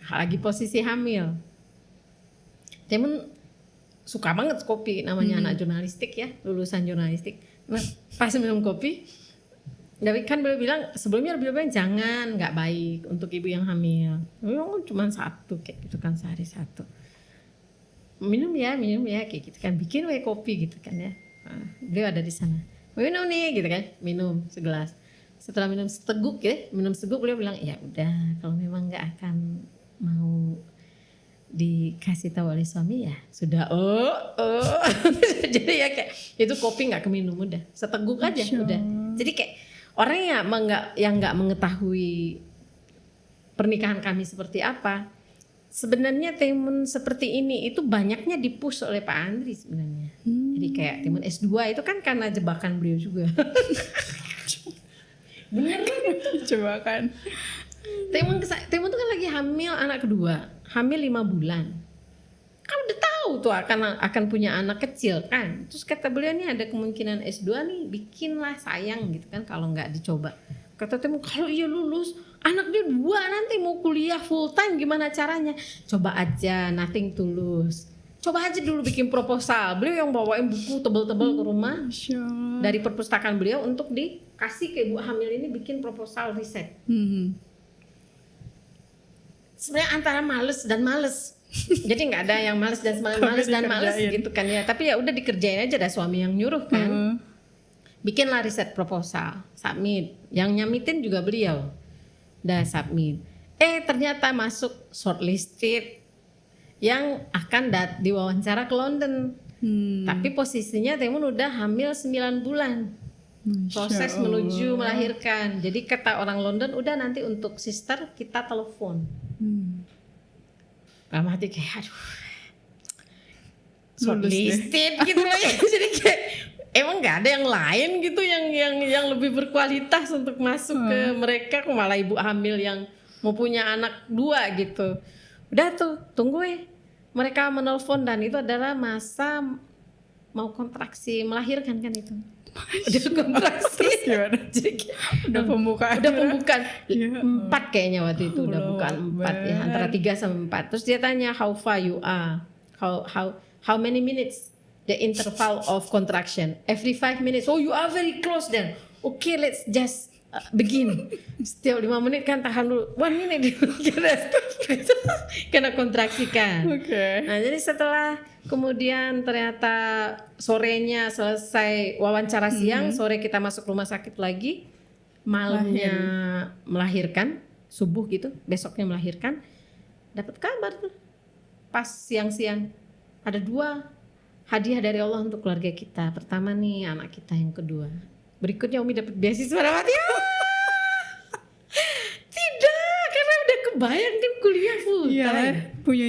lagi posisi hamil. Timun suka banget kopi, namanya anak jurnalistik ya, lulusan jurnalistik. Nah, pas minum kopi, kan beliau bilang sebelumnya jangan, nggak baik untuk ibu yang hamil. Memang cuma satu kayak gitu kan, sehari satu. Minum ya kayak gitu kan, bikin kopi gitu kan ya. Nah, beliau ada di sana. Minum nih gitu kan, minum segelas. Setelah minum seteguk beliau bilang ya udah, kalau memang nggak akan mau dikasih tahu oleh suami ya sudah. Jadi ya kayak itu kopi nggak keminum, udah seteguk aja udah. Jadi kayak orang yang nggak mengetahui pernikahan kami seperti apa, sebenarnya Timun seperti ini itu banyaknya dipush oleh Pak Andri sebenarnya. Jadi kayak Timun S2 itu kan karena jebakan beliau juga. Bener kan itu jebakan. Timun tuh kan lagi hamil anak kedua, hamil 5 bulan. Kan udah tahu tuh akan punya anak kecil kan. Terus kata beliau nih ada kemungkinan S2 nih, bikinlah, sayang gitu kan kalau nggak dicoba. Kata Timun kalau iya lulus, anak dia 2 nanti mau kuliah full time gimana caranya? Coba aja, nothing tulus. Coba aja dulu bikin proposal. Beliau yang bawain buku tebel-tebel ke rumah dari perpustakaan beliau untuk dikasih ke ibu hamil ini bikin proposal riset. Sebenarnya antara males dan males. Jadi nggak ada yang males dan males gitu kan ya. Tapi ya udah dikerjain aja, dah suami yang nyuruh kan. Bikinlah riset proposal, submit. Yang nyamitin juga beliau. Dah submit. Ternyata masuk shortlisted yang akan diwawancara ke London. Tapi posisinya Timun udah hamil 9 bulan. Proses menuju melahirkan. Jadi kata orang London, udah nanti untuk sister kita telepon. Dalam hati kayak aduh, shortlisted gitu loh ya. Jadi kayak emang nggak ada yang lain gitu yang lebih berkualitas untuk masuk ke mereka, kok malah ibu hamil yang mau punya anak 2 gitu. Udah tuh tunggu mereka menelpon, dan itu adalah masa mau kontraksi melahirkan kan itu. Udah kontraksi. Jadi udah pembukaan. 4 kayaknya waktu itu, udah bukan 4 ya, antara 3 sampai 4. Terus dia tanya how far you are, how many minutes the interval of contraction, every 5 minutes. Oh, you are very close then. Okay, let's just begin. Setiap 5 menit kan tahan dulu, 1 minute kena kontraksikan. Nah jadi setelah kemudian ternyata sorenya selesai wawancara siang, sore kita masuk rumah sakit lagi, malamnya melahirkan, subuh gitu, besoknya melahirkan, dapat kabar tuh pas siang-siang ada 2 hadiah dari Allah untuk keluarga kita. Pertama nih anak kita yang kedua, berikutnya Umi dapat beasiswa dapat ya. Tidak, karena udah kebayang kan kuliah full time. Punya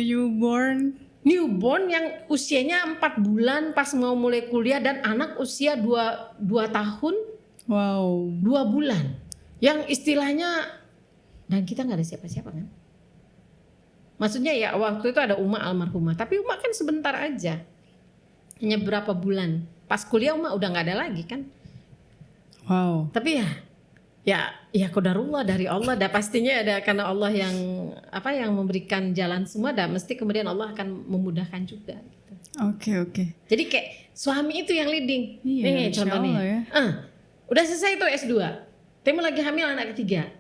newborn yang usianya 4 bulan pas mau mulai kuliah, dan anak usia 2 tahun. Wow. 2 bulan. Yang istilahnya, dan kita nggak ada siapa-siapa kan. Maksudnya ya waktu itu ada Uma almarhumah, tapi Uma kan sebentar aja. Hanya berapa bulan. Pas kuliah Uma udah nggak ada lagi kan. Wow. Tapi ya ya qadarullah dari Allah, dah pastinya ada, karena Allah yang yang memberikan jalan semua, dah mesti kemudian Allah akan memudahkan juga gitu. Oke. Jadi kayak suami itu yang leading. Iya, Nih Masya contohnya. Allah ya. Udah selesai tuh S2. Temu lagi hamil anak ketiga.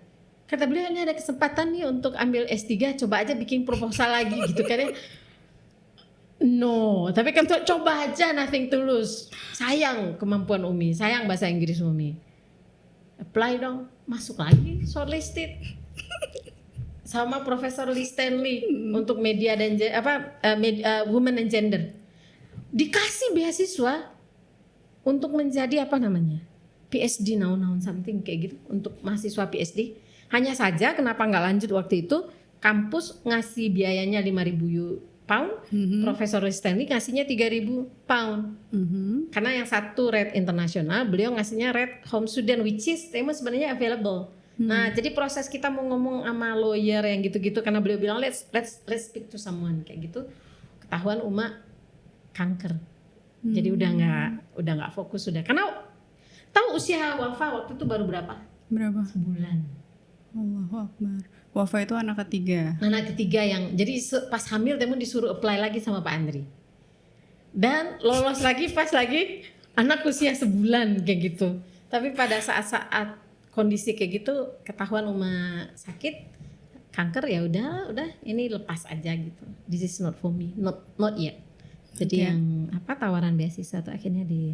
Kata beliau, ini ada kesempatan nih untuk ambil S3, coba aja bikin proposal lagi gitu kan ya. No, tapi kan coba aja, nothing to lose. Sayang kemampuan Umi, sayang bahasa Inggris Umi. Apply dong, masuk lagi shortlisted. Sama Profesor Lee Stanley untuk media dan women and gender. Dikasih beasiswa untuk menjadi PhD naon something kayak gitu, untuk mahasiswa PhD. Hanya saja kenapa nggak lanjut waktu itu, kampus ngasih biayanya 5.000 pound, Profesor Stanley ngasihnya 3.000 pound. Karena yang satu rate internasional, beliau ngasihnya rate home student, which is sebenarnya available. Nah, jadi proses kita mau ngomong sama lawyer yang gitu-gitu, karena beliau bilang let's speak to someone kayak gitu, ketahuan Uma kanker. Jadi udah nggak fokus sudah. Karena tahu usia Wafa waktu itu baru berapa? Sebulan. Allahu Akbar. Wafa itu anak ketiga. Anak ketiga yang jadi pas hamil Temu disuruh apply lagi sama Pak Andri. Dan lolos lagi pas lagi anak usia sebulan kayak gitu. Tapi pada saat-saat kondisi kayak gitu ketahuan Uma sakit kanker, ya udah ini lepas aja gitu. This is not for me, not yet. Jadi yang tawaran beasiswa tuh akhirnya di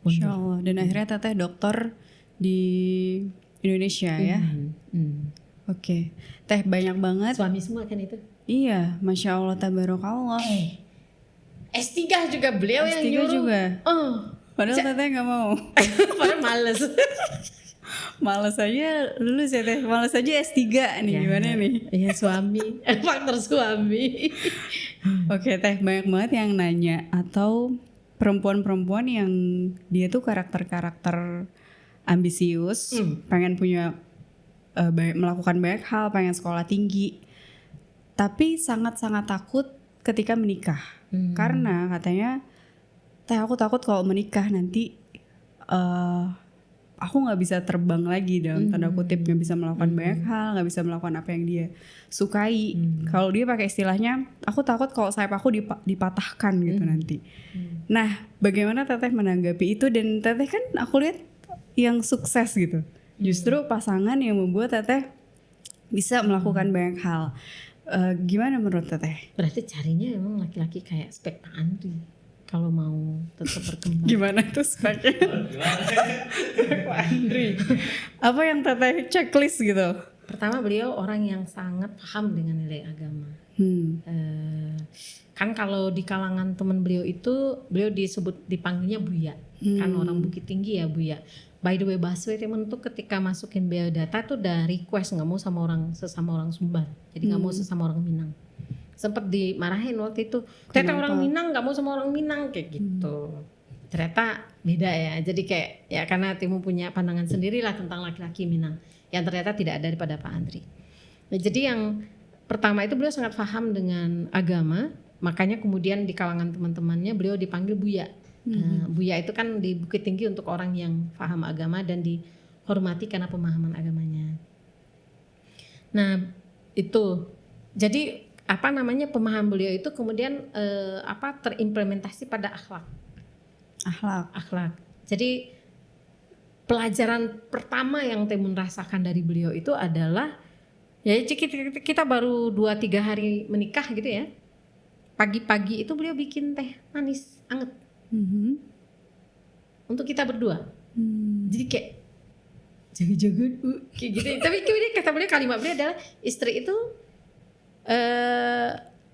Masya Allah. Dan akhirnya teteh dokter di Indonesia ya. Oke. Teh banyak banget. Suami semua kan itu. Iya, Masya Allah tabarakallah. S3 juga beliau yang nyuruh. S3 juga. Padahal teteh gak mau. Padahal males. Males aja lulus ya teh. Males aja S3 nih, gimana nih? Iya, suami. Faktor suami. Oke teh, banyak banget yang nanya, atau perempuan-perempuan yang dia tuh karakter-karakter ambisius, pengen punya melakukan banyak hal, pengen sekolah tinggi, tapi sangat-sangat takut ketika menikah. Karena katanya, teh aku takut kalau menikah nanti aku nggak bisa terbang lagi dalam tanda kutip, nggak bisa melakukan banyak hal, nggak bisa melakukan apa yang dia sukai. Kalau dia pakai istilahnya, aku takut kalau sayap aku dipatahkan gitu nanti. Nah, bagaimana teteh menanggapi itu? Dan teteh kan aku lihat yang sukses gitu. Justru pasangan yang membuat teteh bisa melakukan banyak hal. Gimana menurut teteh? Berarti carinya emang laki-laki kayak spek Pak Andri kalau mau tetap berkembang. Gimana tuh speknya? Pak Andri. Apa yang teteh checklist gitu? Pertama, beliau orang yang sangat paham dengan nilai agama. Kan kalau di kalangan teman beliau itu, beliau dipanggilnya Buya. Kan orang Bukit Tinggi ya Buya. By the way, Baswe temen tuh ketika masukin biodata tuh udah request nggak mau sesama orang Sumbar, jadi nggak mau sesama orang Minang. Sempet dimarahin waktu itu, ternyata orang Minang nggak mau sama orang Minang kayak gitu. Ternyata beda ya, jadi kayak ya karena Timu punya pandangan sendiri lah tentang laki-laki Minang yang ternyata tidak ada pada Pak Andri. Nah, jadi yang pertama itu beliau sangat paham dengan agama, makanya kemudian di kalangan teman-temannya beliau dipanggil Buya. Buya itu kan di Bukit Tinggi untuk orang yang paham agama dan dihormati karena pemahaman agamanya. Nah itu, jadi pemahaman beliau itu kemudian terimplementasi pada akhlak. Jadi pelajaran pertama yang Temun rasakan dari beliau itu adalah, ya kita baru 2-3 hari menikah gitu ya, pagi-pagi itu beliau bikin teh manis anget untuk kita berdua. Jadi kayak jaga-jaga kayak gitu. Tapi kemudian kata beliau, kalimat beliau adalah istri itu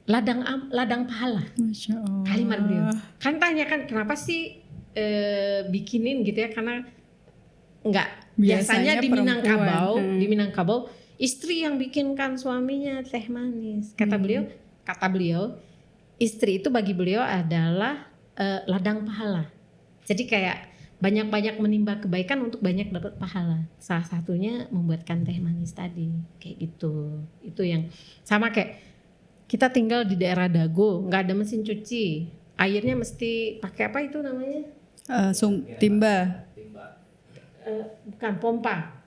ladang pahala. Masya Allah. Kalimat beliau. Kan tanya kan kenapa sih bikinin gitu ya, karena biasanya di Minangkabau istri yang bikinkan suaminya teh manis. Kata beliau istri itu bagi beliau adalah ladang pahala. Jadi kayak banyak-banyak menimba kebaikan untuk banyak dapat pahala. Salah satunya membuatkan teh manis tadi, kayak gitu. Itu yang sama kayak kita tinggal di daerah Dago, nggak ada mesin cuci, airnya mesti pakai apa itu namanya? Timba. Bukan pompa.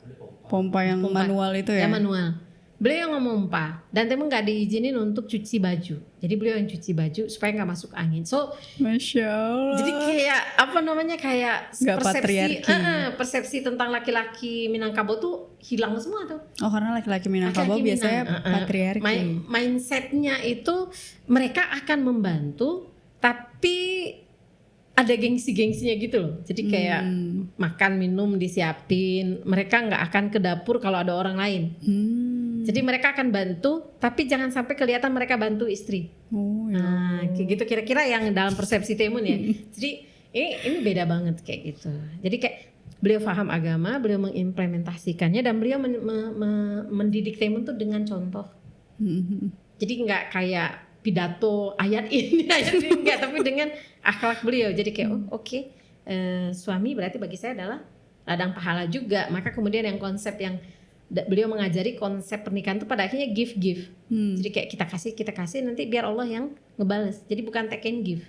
Pompa yang manual itu ya? Ya manual. Beliau yang ngomompa dan Temun nggak diizinin untuk cuci baju. Jadi beliau yang cuci baju supaya nggak masuk angin. So, Masya Allah. jadi kayak apa namanya kayak Nggak patriarki. persepsi tentang laki-laki Minangkabau tuh hilang semua tuh. Oh karena laki-laki Minangkabau biasanya patriarki. Mindsetnya itu mereka akan membantu, tapi ada gengsi-gengsinya gitu loh. Jadi kayak makan minum disiapin, mereka nggak akan ke dapur kalau ada orang lain. Jadi mereka akan bantu, tapi jangan sampai kelihatan mereka bantu istri. Oh, ya. Nah, kayak gitu kira-kira yang dalam persepsi Temun ya. Jadi ini beda banget kayak gitu. Jadi kayak beliau paham agama, beliau mengimplementasikannya dan beliau mendidik Temun tuh dengan contoh. Jadi nggak kayak pidato ayat ini enggak, tapi dengan akhlak beliau. Jadi kayak oke, suami berarti bagi saya adalah ladang pahala juga. Maka kemudian yang konsep yang beliau mengajari konsep pernikahan itu pada akhirnya give. Jadi kayak kita kasih nanti biar Allah yang ngebales. Jadi bukan take and give.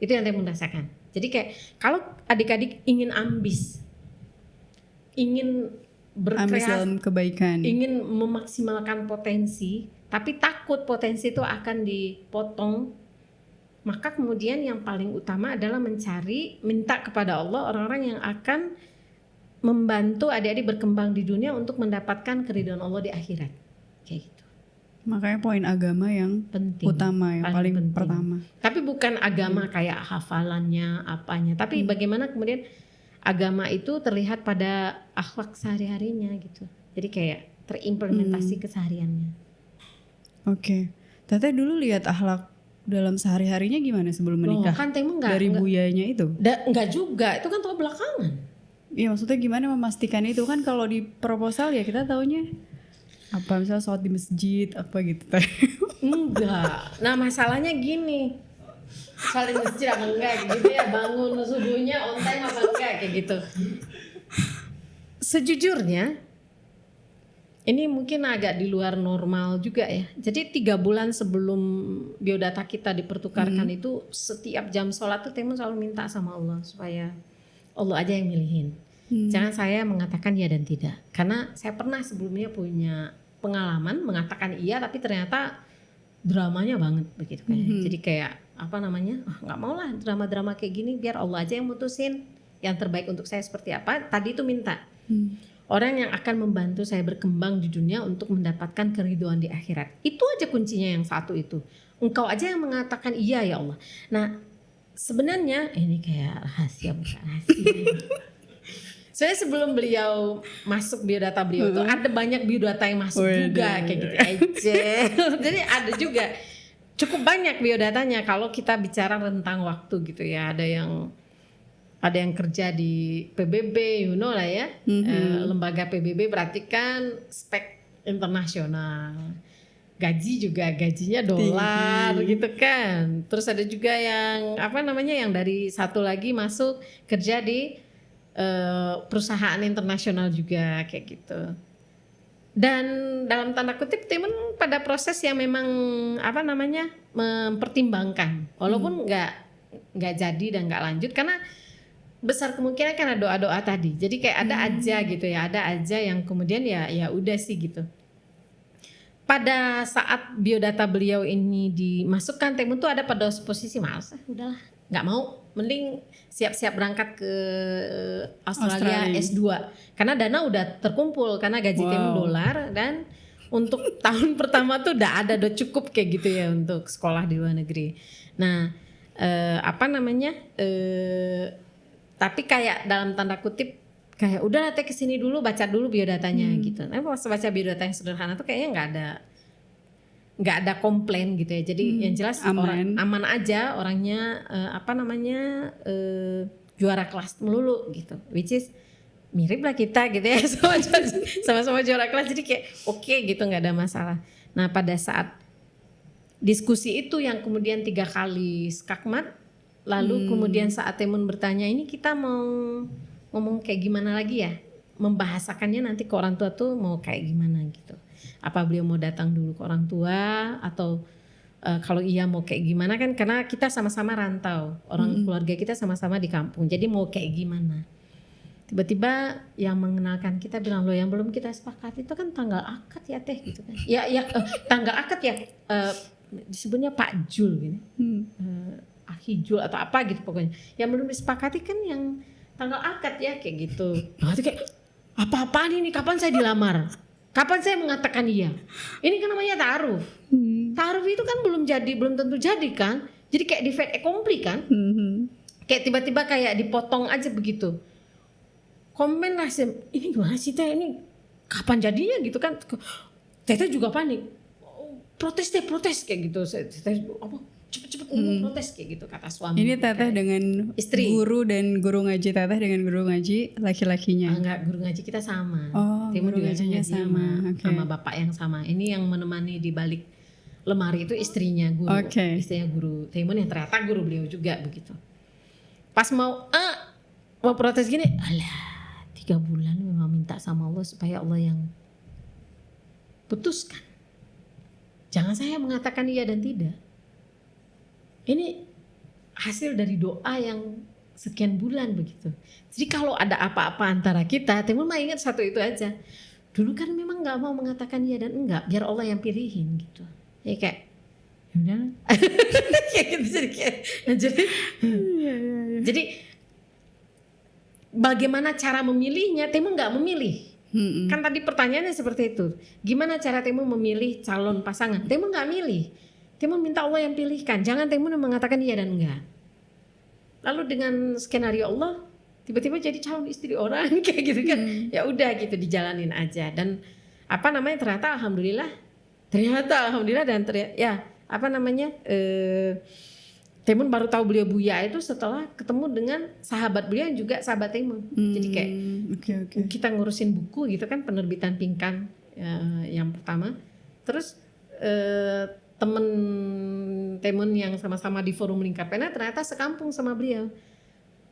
Itu yang saya merasakan. Jadi kayak kalau adik-adik ingin ambis, ingin ambis dalam kebaikan, ingin memaksimalkan potensi, tapi takut potensi itu akan dipotong, maka kemudian yang paling utama adalah minta kepada Allah orang-orang yang akan membantu adik-adik berkembang di dunia untuk mendapatkan keridhaan Allah di akhirat. Kayak gitu. Makanya poin agama yang penting, utama, yang paling penting. Pertama. Tapi bukan agama kayak hafalannya, apanya, tapi bagaimana kemudian agama itu terlihat pada akhlak sehari-harinya gitu. Jadi kayak terimplementasi kesehariannya. Oke. Teteh dulu lihat akhlak dalam sehari-harinya gimana sebelum menikah? Kan Temu enggak, dari buyanya itu? Enggak juga, itu kan tahu belakangan. Iya, maksudnya gimana memastikan itu kan kalau di proposal ya kita taunya apa misalnya sholat di masjid apa gitu teh. Enggak. Nah masalahnya gini, sholat di masjid apa enggak gitu ya, bangun subuhnya on time apa enggak kayak gitu. Sejujurnya ini mungkin agak di luar normal juga ya. Jadi 3 bulan sebelum biodata kita dipertukarkan itu setiap jam sholat tuh Temun selalu minta sama Allah supaya Allah aja yang milihin. Jangan saya mengatakan ya dan tidak. Karena saya pernah sebelumnya punya pengalaman mengatakan iya tapi ternyata dramanya banget begitu kan. Jadi kayak apa namanya? Nggak mau lah drama-drama kayak gini, biar Allah aja yang mutusin yang terbaik untuk saya seperti apa. Tadi itu minta. Orang yang akan membantu saya berkembang di dunia untuk mendapatkan keridhaan di akhirat. Itu aja kuncinya yang satu itu. Engkau aja yang mengatakan iya ya Allah. Nah, sebenarnya ini kayak rahasia bukan rahasia. Soalnya sebelum beliau masuk biodata beliau tuh ada banyak biodata yang masuk juga kayak gitu aja. Jadi ada juga cukup banyak biodatanya kalau kita bicara rentang waktu gitu ya. Ada yang kerja di PBB, you know lah ya. Lembaga PBB berarti kan spek internasional. Gaji juga gajinya dolar gitu kan. Terus ada juga yang apa namanya yang dari satu lagi masuk kerja di perusahaan internasional juga kayak gitu. Dan dalam tanda kutip Temun pada proses yang memang apa namanya mempertimbangkan, walaupun nggak jadi dan nggak lanjut karena besar kemungkinan kan ada doa-doa tadi. Jadi kayak ada aja gitu ya, ada aja yang kemudian ya udah sih gitu. Pada saat biodata beliau ini dimasukkan, Temun tuh ada pada posisi males, udahlah, nggak mau, mending siap-siap berangkat ke Australia S2 karena dana udah terkumpul karena gaji Temun dolar dan untuk tahun pertama tuh udah cukup kayak gitu ya untuk sekolah di luar negeri. Nah, tapi kayak dalam tanda kutip kayak udah teh kesini dulu baca dulu biodatanya gitu. Nah pas baca biodata yang sederhana tuh kayaknya nggak ada komplain gitu ya. Jadi yang jelas aman aja orangnya juara kelas melulu gitu. Which is mirip lah kita gitu ya sama-sama juara kelas. Jadi kayak oke gitu nggak ada masalah. Nah pada saat diskusi itu yang kemudian 3 kali skakmat, lalu kemudian saat Temun bertanya ini kita mau ngomong kayak gimana lagi ya, membahasakannya nanti ke orang tua tuh mau kayak gimana gitu. Apa beliau mau datang dulu ke orang tua atau kalau iya mau kayak gimana kan karena kita sama-sama rantau, orang keluarga kita sama-sama di kampung. Jadi mau kayak gimana. tiba-tiba yang mengenalkan kita bilang, loh yang belum kita sepakati itu kan tanggal akad ya teh gitu kan. Ya tanggal akad ya disebutnya Pak Jul gini. Ahijul atau apa gitu pokoknya. Yang belum disepakati kan yang tanggal akad ya kayak gitu. Nah, itu kayak apa-apaan ini, kapan saya dilamar? Kapan saya mengatakan iya? Ini kan namanya ta'aruf. Ta'aruf itu kan belum tentu jadi kan. Jadi kayak di fait accompli kan. Kayak tiba-tiba kayak dipotong aja begitu. Komen lah, ini gimana sih teh, ini kapan jadinya gitu kan. Teteh juga panik. Protes kayak gitu. Teteh apa? Cepet-cepet protes kayak gitu kata suami. Ini teteh dengan istri, guru dan guru ngaji, teteh dengan guru ngaji laki-lakinya. Enggak, guru ngaji kita sama. Oh, Timun guru juga ngajinya sama, okay. sama bapak yang sama. Ini yang menemani di balik lemari itu istrinya guru, istrinya guru Timun yang ternyata guru beliau juga begitu. Pas mau protes gini, alah 3 bulan memang minta sama Allah supaya Allah yang putuskan. Jangan saya mengatakan iya dan tidak. Ini hasil dari doa yang sekian bulan begitu. Jadi kalau ada apa-apa antara kita, Timun mah ingat satu itu aja. Dulu kan memang nggak mau mengatakan iya dan enggak, biar Allah yang pilihin gitu. Ya kayak, udah, kayak gitu jadi bagaimana cara memilihnya? Timun nggak memilih. Kan tadi pertanyaannya seperti itu. Gimana cara Timun memilih calon pasangan? Timun nggak milih. Timun minta Allah yang pilihkan. Jangan Timun yang mengatakan iya dan enggak. Lalu dengan skenario Allah, tiba-tiba jadi calon istri orang kayak gitu kan. Ya udah gitu dijalanin aja. Dan ternyata alhamdulillah dan Timun baru tahu beliau Buya itu setelah ketemu dengan sahabat beliau yang juga sahabat Timun. Jadi kayak kita ngurusin buku gitu kan, penerbitan Pingkan yang pertama. Terus temen Timun yang sama-sama di forum lingkar pena ternyata sekampung sama beliau.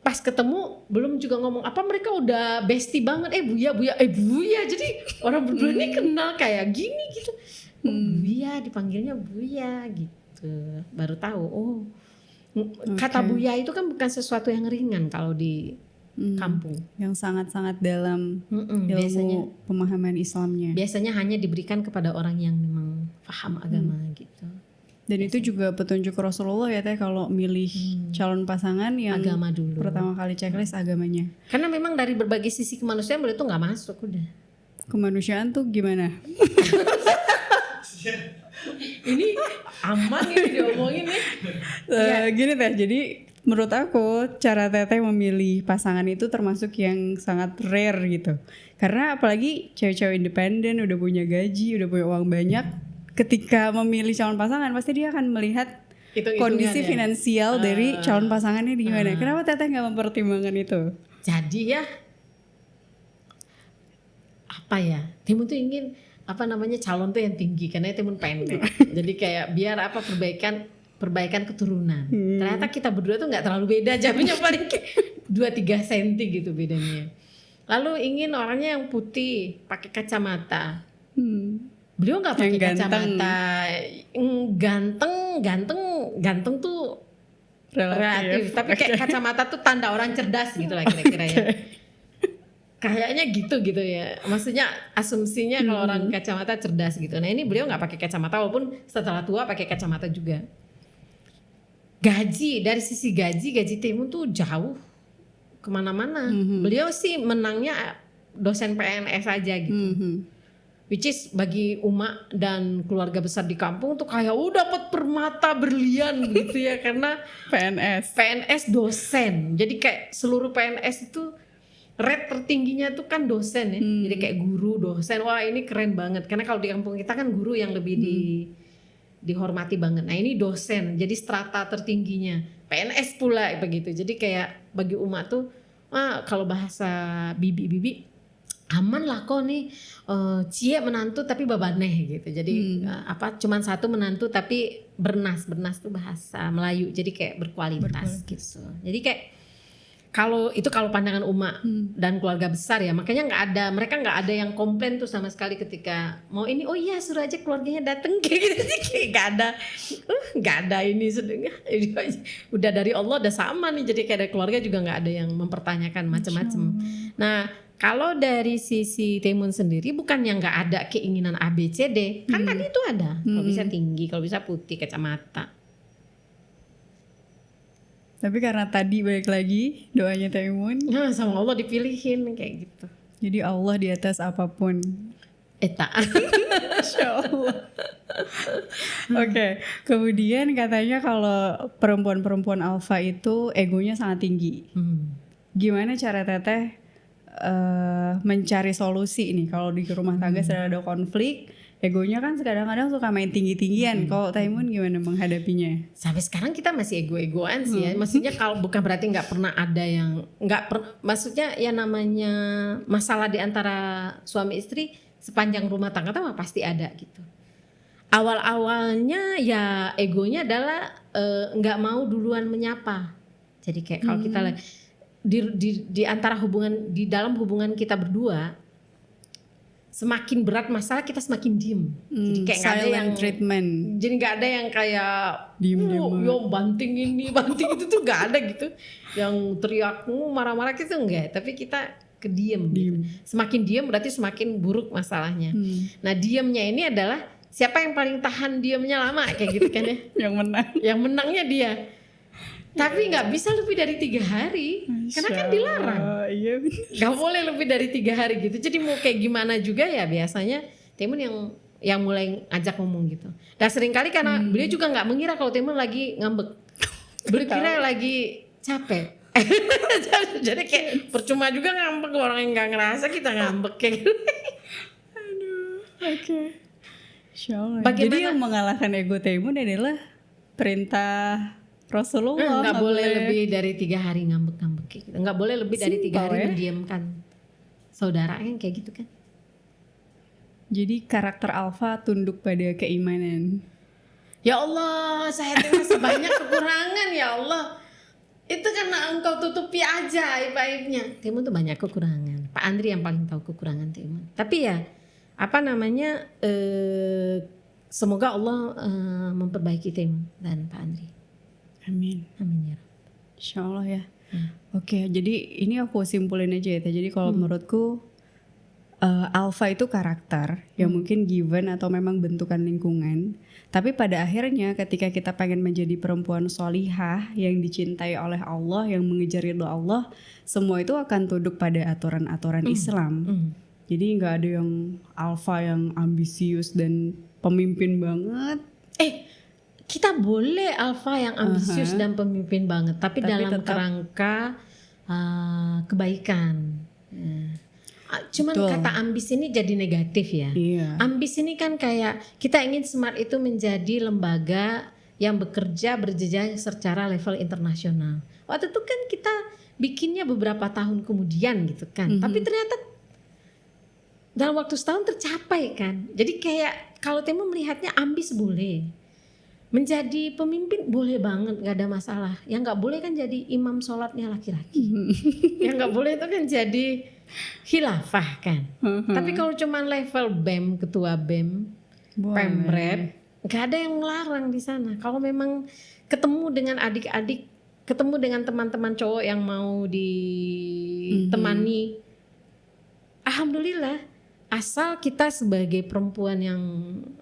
Pas ketemu belum juga ngomong apa, mereka udah bestie banget. Buya. Jadi orang berdua ini kenal kayak gini gitu. Buya, dipanggilnya Buya gitu. Baru tahu kata Buya itu kan bukan sesuatu yang ringan kalau di kampung. Yang sangat-sangat dalam ilmu biasanya, pemahaman Islamnya. Biasanya hanya diberikan kepada orang yang memang paham agama gitu. Dan biasanya. Itu juga petunjuk Rasulullah ya teh, kalau milih calon pasangan yang agama dulu. Pertama kali checklist agamanya. Karena memang dari berbagai sisi kemanusiaan beliau tuh nggak masuk udah. Kemanusiaan tuh gimana? Ini aman ini diomongin nih. Gini teh, jadi menurut aku cara teteh memilih pasangan itu termasuk yang sangat rare gitu. Karena apalagi cewek-cewek independen, udah punya gaji, udah punya uang banyak, ketika memilih calon pasangan pasti dia akan melihat kondisi finansial dari calon pasangannya di gimana. Kenapa teteh nggak mempertimbangkan itu? Jadi ya Timun tuh ingin calon tuh yang tinggi, karena Timun pendek. Jadi kayak biar perbaikan keturunan. Ternyata kita berdua tuh nggak terlalu beda, jauhnya paling 2-3 cm gitu bedanya. Lalu ingin orangnya yang putih, pakai kacamata. Beliau nggak pakai kacamata. Ganteng tuh relatif. Tapi kayak kacamata tuh tanda orang cerdas gitu lah kira-kira ya. Kayaknya gitu ya. Maksudnya asumsinya kalau orang kacamata cerdas gitu. Nah ini beliau nggak pakai kacamata, walaupun setelah tua pakai kacamata juga. Dari sisi gaji Timun tuh jauh kemana-mana. Beliau sih menangnya dosen PNS aja gitu. Which is bagi umat dan keluarga besar di kampung tuh kayak dapat permata berlian gitu ya, karena PNS dosen. Jadi kayak seluruh PNS itu rate tertingginya tuh kan dosen ya. Jadi kayak guru, dosen. Wah ini keren banget. Karena kalau di kampung kita kan guru yang lebih dihormati banget. Nah ini dosen. Jadi strata tertingginya. PNS pula begitu. Jadi kayak bagi umat tuh, kalau bahasa bibi aman lah kok nih, cie menantu tapi babaneh gitu. Jadi cuman satu menantu tapi bernas tuh bahasa Melayu. Jadi kayak berkualitas gitu. Jadi kayak kalau pandangan Uma dan keluarga besar ya, makanya mereka nggak ada yang komplain tuh sama sekali ketika mau ini, oh iya suruh aja keluarganya dateng kayak gitu sih, kayak nggak ada ini udah dari Allah udah sama nih, jadi kayak dari keluarga juga nggak ada yang mempertanyakan macam-macam. Nah kalau dari sisi Taimun sendiri bukan yang nggak ada keinginan A B C D, kan tadi itu ada, kalau bisa tinggi, kalau bisa putih, kacamata. Tapi karena tadi balik lagi doanya Taimun, Nah, sama Allah dipilihin kayak gitu. jadi Allah di atas apapun. Eta. Masya Allah. Oke, kemudian katanya kalau perempuan-perempuan alfa itu egonya sangat tinggi. Gimana cara Teteh mencari solusi nih kalau di rumah tangga sedang ada konflik? Egonya kan kadang-kadang suka main tinggi-tinggian. Kalau Taimun gimana menghadapinya? Sampai sekarang kita masih ego-egoan sih ya. Maksudnya kalau bukan berarti nggak pernah ada yang maksudnya ya namanya masalah di antara suami istri sepanjang rumah tangga tuh pasti ada gitu. Awal-awalnya ya egonya adalah nggak mau duluan menyapa. Jadi kayak kalau kita di antara di dalam hubungan kita berdua, semakin berat masalah kita semakin diem. Jadi kayak nggak ada yang treatment. Jadi nggak ada yang kayak diem yo banting ini banting itu tuh nggak ada gitu. Yang teriak marah-marah gitu enggak. Tapi kita kediem. Gitu. Semakin diem berarti semakin buruk masalahnya. Nah diemnya ini adalah siapa yang paling tahan diemnya lama kayak gitu kan ya. Yang menang. Yang menangnya dia. Tapi nggak bisa lebih dari 3 hari, karena kan dilarang. Iya benar. Gak boleh lebih dari 3 hari gitu. Jadi mau kayak gimana juga ya biasanya Taimun yang mulai ajak ngomong gitu. Dan seringkali karena beliau juga nggak mengira kalau Taimun lagi ngambek. Beliau kira lagi capek. Jadi kayak percuma juga ngambek, orang yang nggak ngerasa kita ngambek kayak gitu. Aduh, oke. Insyaallah. Bagaimana? Jadi yang mengalahkan ego Taimun adalah perintah Rasulullah. Nggak boleh lebih dari 3 hari ngambek-ngambek kayak gitu. Nggak boleh lebih dari 3 hari mendiamkan saudara kan kayak gitu kan. Jadi karakter alfa tunduk pada keimanan. Ya Allah, saya masih banyak kekurangan ya Allah. Itu karena engkau tutupi aja aib-aibnya. Taimun tuh banyak kekurangan. Pak Andri yang paling tahu kekurangan Taimun. Tapi ya semoga Allah memperbaiki Taimun dan Pak Andri. Amin. Amin ya. Insyaallah ya. Oke, jadi ini aku simpulin aja ya. Jadi kalau menurutku alpha itu karakter yang mungkin given atau memang bentukan lingkungan. Tapi pada akhirnya ketika kita pengen menjadi perempuan solihah yang dicintai oleh Allah, yang mengejar ridho Allah, semua itu akan tunduk pada aturan-aturan Islam. Jadi nggak ada yang alpha yang ambisius dan pemimpin banget. Kita boleh alpha yang ambisius dan pemimpin banget, tapi dalam kerangka kebaikan. Cuman kata ambis ini jadi negatif ya. Iya. Ambis ini kan kayak kita ingin Smart itu menjadi lembaga yang bekerja berjenjang secara level internasional. Waktu itu kan kita bikinnya beberapa tahun kemudian gitu kan. Tapi ternyata dalam waktu setahun tercapai kan. Jadi kayak kalau Taimun melihatnya ambis boleh. Menjadi pemimpin boleh banget, gak ada masalah. Yang gak boleh kan jadi imam sholatnya laki-laki. Yang gak boleh itu kan jadi khilafah kan. Tapi kalau cuma level BEM, ketua BEM, Pemret, gak ada yang melarang di sana. Kalau memang ketemu dengan adik-adik, ketemu dengan teman-teman cowok yang mau ditemani, alhamdulillah. Asal kita sebagai perempuan yang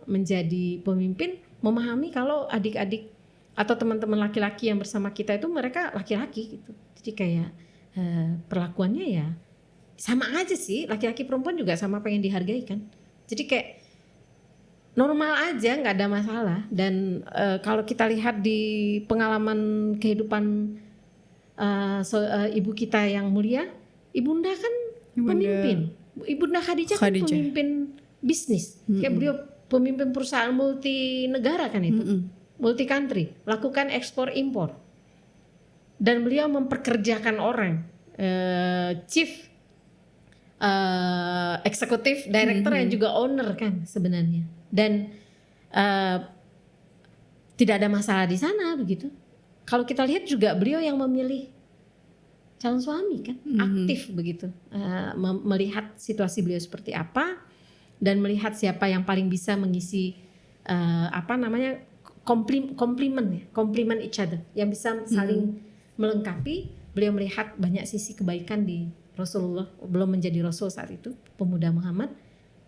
menjadi pemimpin memahami kalau adik-adik atau teman-teman laki-laki yang bersama kita itu mereka laki-laki gitu. Jadi kayak perlakuannya ya sama aja sih, laki-laki perempuan juga sama pengen dihargai kan. Jadi kayak normal aja, nggak ada masalah. Dan kalau kita lihat di pengalaman kehidupan ibu kita yang mulia, ibunda kan pemimpin. Ibunda Khadijah kan pemimpin bisnis. Kayak beliau pemimpin perusahaan multi negara kan itu, multi country, lakukan ekspor impor, dan beliau memperkerjakan orang, chief eksekutif director yang juga owner kan sebenarnya, dan tidak ada masalah di sana begitu. Kalau kita lihat juga beliau yang memilih calon suami kan, aktif begitu, melihat situasi beliau seperti apa dan melihat siapa yang paling bisa mengisi komplimen each other, yang bisa saling melengkapi. Beliau melihat banyak sisi kebaikan di Rasulullah, belum menjadi Rasul saat itu, pemuda Muhammad,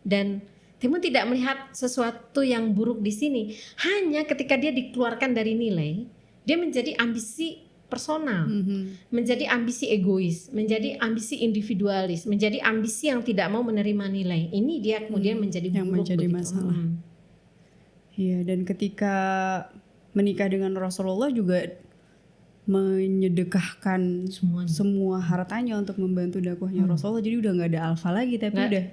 dan Timun tidak melihat sesuatu yang buruk di sini. Hanya ketika dia dikeluarkan dari nilai, dia menjadi ambisi personal, menjadi ambisi egois, menjadi ambisi individualis, menjadi ambisi yang tidak mau menerima nilai. Ini dia kemudian menjadi buruk, yang menjadi begitu. masalah. Iya, dan ketika menikah dengan Rasulullah juga menyedekahkan semua hartanya untuk membantu dakwahnya Rasulullah. Jadi udah nggak ada alfa lagi, tapi udah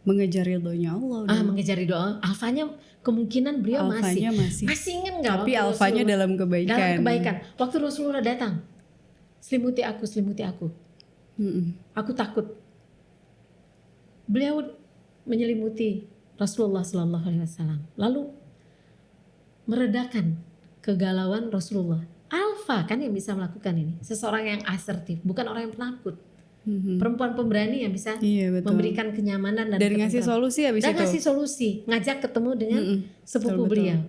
mengejar ridhonya Allah. Mengejar ridho Allah. Alfanya kemungkinan beliau masih ingat nggak? Tapi alfanya dalam kebaikan. Dalam kebaikan. Waktu Rasulullah datang, selimuti aku. Aku takut. Beliau menyelimuti Rasulullah Sallallahu Alaihi Wasallam, lalu meredakan kegalauan Rasulullah. Alfa kan yang bisa melakukan ini, seseorang yang asertif, bukan orang yang penakut. Perempuan pemberani yang bisa memberikan kenyamanan dan ngasih solusi habis itu. Ngasih solusi, ngajak ketemu dengan sepupu beliau.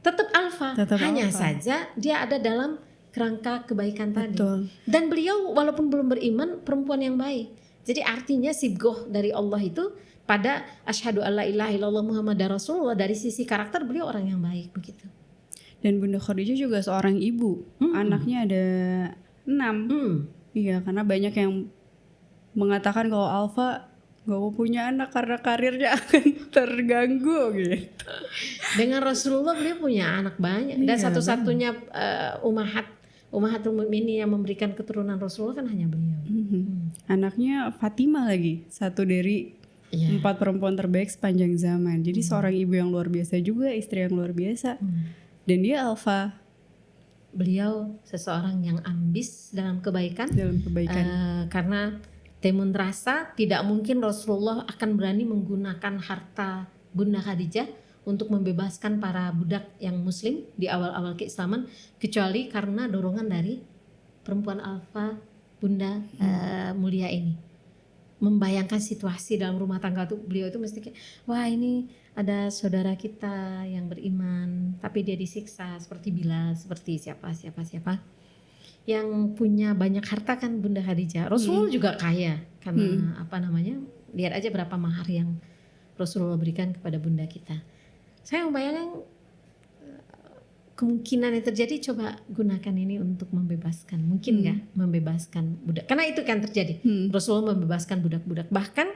Tetap alfa, hanya saja dia ada dalam kerangka kebaikan tadi. Dan beliau walaupun belum beriman, perempuan yang baik. Jadi artinya sibgoh dari Allah itu pada asyhadu alla ilaha illallah Muhammadar Rasulullah, dari sisi karakter beliau orang yang baik begitu. Dan Bunda Khadijah juga seorang ibu, anaknya ada 6. Iya, karena banyak yang mengatakan kalau Alfa gak mau punya anak karena karirnya akan terganggu gitu. Dengan Rasulullah beliau punya anak banyak, dan satu-satunya Ummahatul Mukminin yang memberikan keturunan Rasulullah kan hanya beliau. Anaknya Fatimah lagi, satu dari 4 perempuan terbaik sepanjang zaman. Jadi seorang ibu yang luar biasa juga, istri yang luar biasa. Dan dia Alfa. Beliau seseorang yang ambis dalam kebaikan. Karena Timun rasa tidak mungkin Rasulullah akan berani menggunakan harta Bunda Khadijah untuk membebaskan para budak yang muslim di awal-awal keislaman, kecuali karena dorongan dari perempuan alfa Bunda mulia ini. Membayangkan situasi dalam rumah tangga tuh, beliau itu mesti kayak, wah ini ada saudara kita yang beriman tapi dia disiksa seperti Bilal, seperti siapa yang punya banyak harta kan Bunda Khadijah. Rasulullah juga kaya karena lihat aja berapa mahar yang Rasulullah berikan kepada bunda kita. Saya membayangkan kemungkinan yang terjadi, coba gunakan ini untuk membebaskan. Mungkin nggak membebaskan budak? Karena itu kan terjadi. Rasulullah membebaskan budak-budak. Bahkan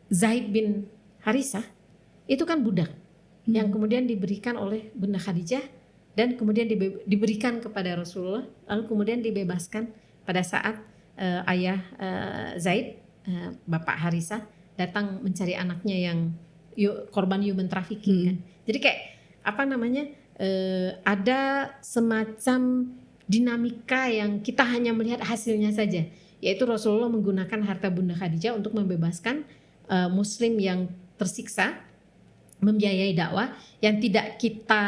Zaid bin Harisah itu kan budak yang kemudian diberikan oleh Bunda Khadijah dan kemudian diberikan kepada Rasulullah, lalu kemudian dibebaskan pada saat ayah Zaid, bapak Harisah, datang mencari anaknya yang korban human trafficking kan. Jadi kayak ada semacam dinamika yang kita hanya melihat hasilnya saja, yaitu Rasulullah menggunakan harta Bunda Khadijah untuk membebaskan muslim yang tersiksa, membiayai dakwah. Yang tidak kita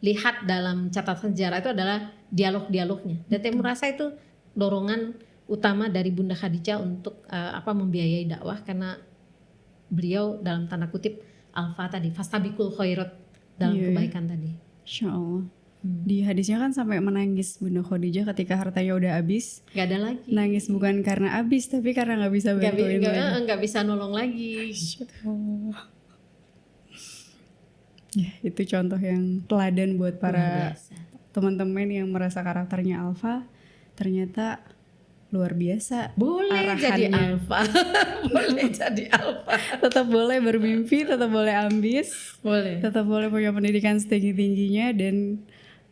lihat dalam catatan sejarah itu adalah dialog-dialognya. Dan saya merasa itu dorongan utama dari Bunda Khadijah untuk membiayai dakwah, karena beliau dalam tanda kutip alfa tadi, fastabiqul khairat, dalam kebaikan tadi. Insya Allah. Di hadisnya kan sampai menangis Bunda Khadijah ketika hartanya udah habis. Gak ada lagi. Nangis bukan karena habis, tapi karena nggak bisa bantuin lagi. Nggak bisa nolong lagi. Ya, itu contoh yang teladan buat para teman-teman yang merasa karakternya alfa, ternyata luar biasa. Boleh jadi alfa. Boleh jadi alfa. Tetap boleh bermimpi, tetap boleh ambis, tetap boleh punya pendidikan setinggi-tingginya, dan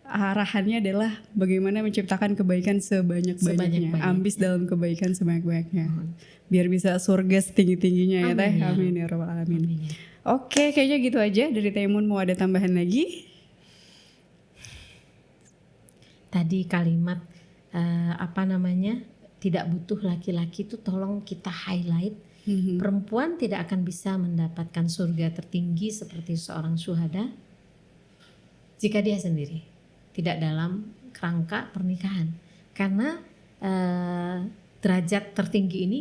arahannya adalah bagaimana menciptakan kebaikan sebanyak-banyaknya, ambis dalam kebaikan sebanyak-banyaknya, biar bisa surga setinggi-tingginya ya Teh. Amin ya rabbal alamin. Oke, kayaknya gitu aja dari Timun. Mau ada tambahan lagi? Tadi kalimat tidak butuh laki-laki itu tolong kita highlight. Perempuan tidak akan bisa mendapatkan surga tertinggi seperti seorang syuhada jika dia sendiri, tidak dalam kerangka pernikahan. Karena derajat tertinggi ini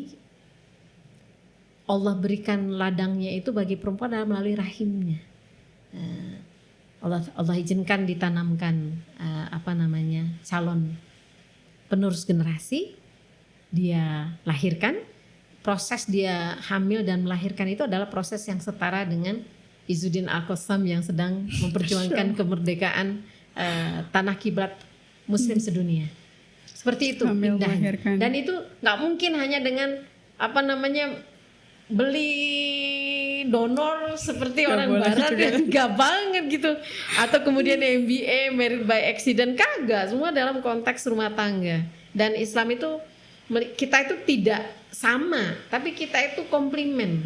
Allah berikan ladangnya itu bagi perempuan adalah melalui rahimnya. Allah izinkan ditanamkan calon penerus generasi, dia lahirkan. Proses dia hamil dan melahirkan itu adalah proses yang setara dengan Izzuddin Al-Qassam yang sedang memperjuangkan kemerdekaan tanah kiblat Muslim sedunia. Seperti itu indahnya. Dan itu nggak mungkin hanya dengan beli donor seperti gak orang barat yang nggak banget gitu, atau kemudian MBA married by accident, kagak, semua dalam konteks rumah tangga. Dan Islam itu kita itu tidak sama, tapi kita itu komplimen.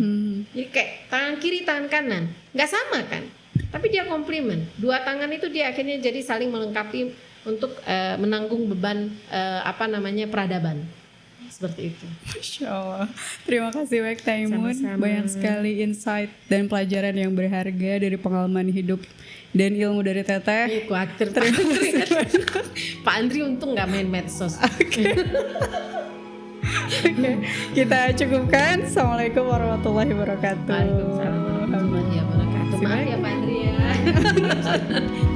Jadi kayak tangan kiri tangan kanan nggak sama kan, tapi dia komplimen. Dua tangan itu dia akhirnya jadi saling melengkapi untuk menanggung beban peradaban. Seperti itu. Masya Allah. Terima kasih Wek Taimun. Banyak sekali insight dan pelajaran yang berharga dari pengalaman hidup dan ilmu dari Teteh. Khawatir Pak Andri untung gak main medsos. Oke. Kita cukupkan. Assalamualaikum warahmatullahi wabarakatuh. Waalaikumsalam warahmatullahi wabarakatuh. Maaf ya Pak Andri ya.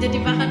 Jadi bahan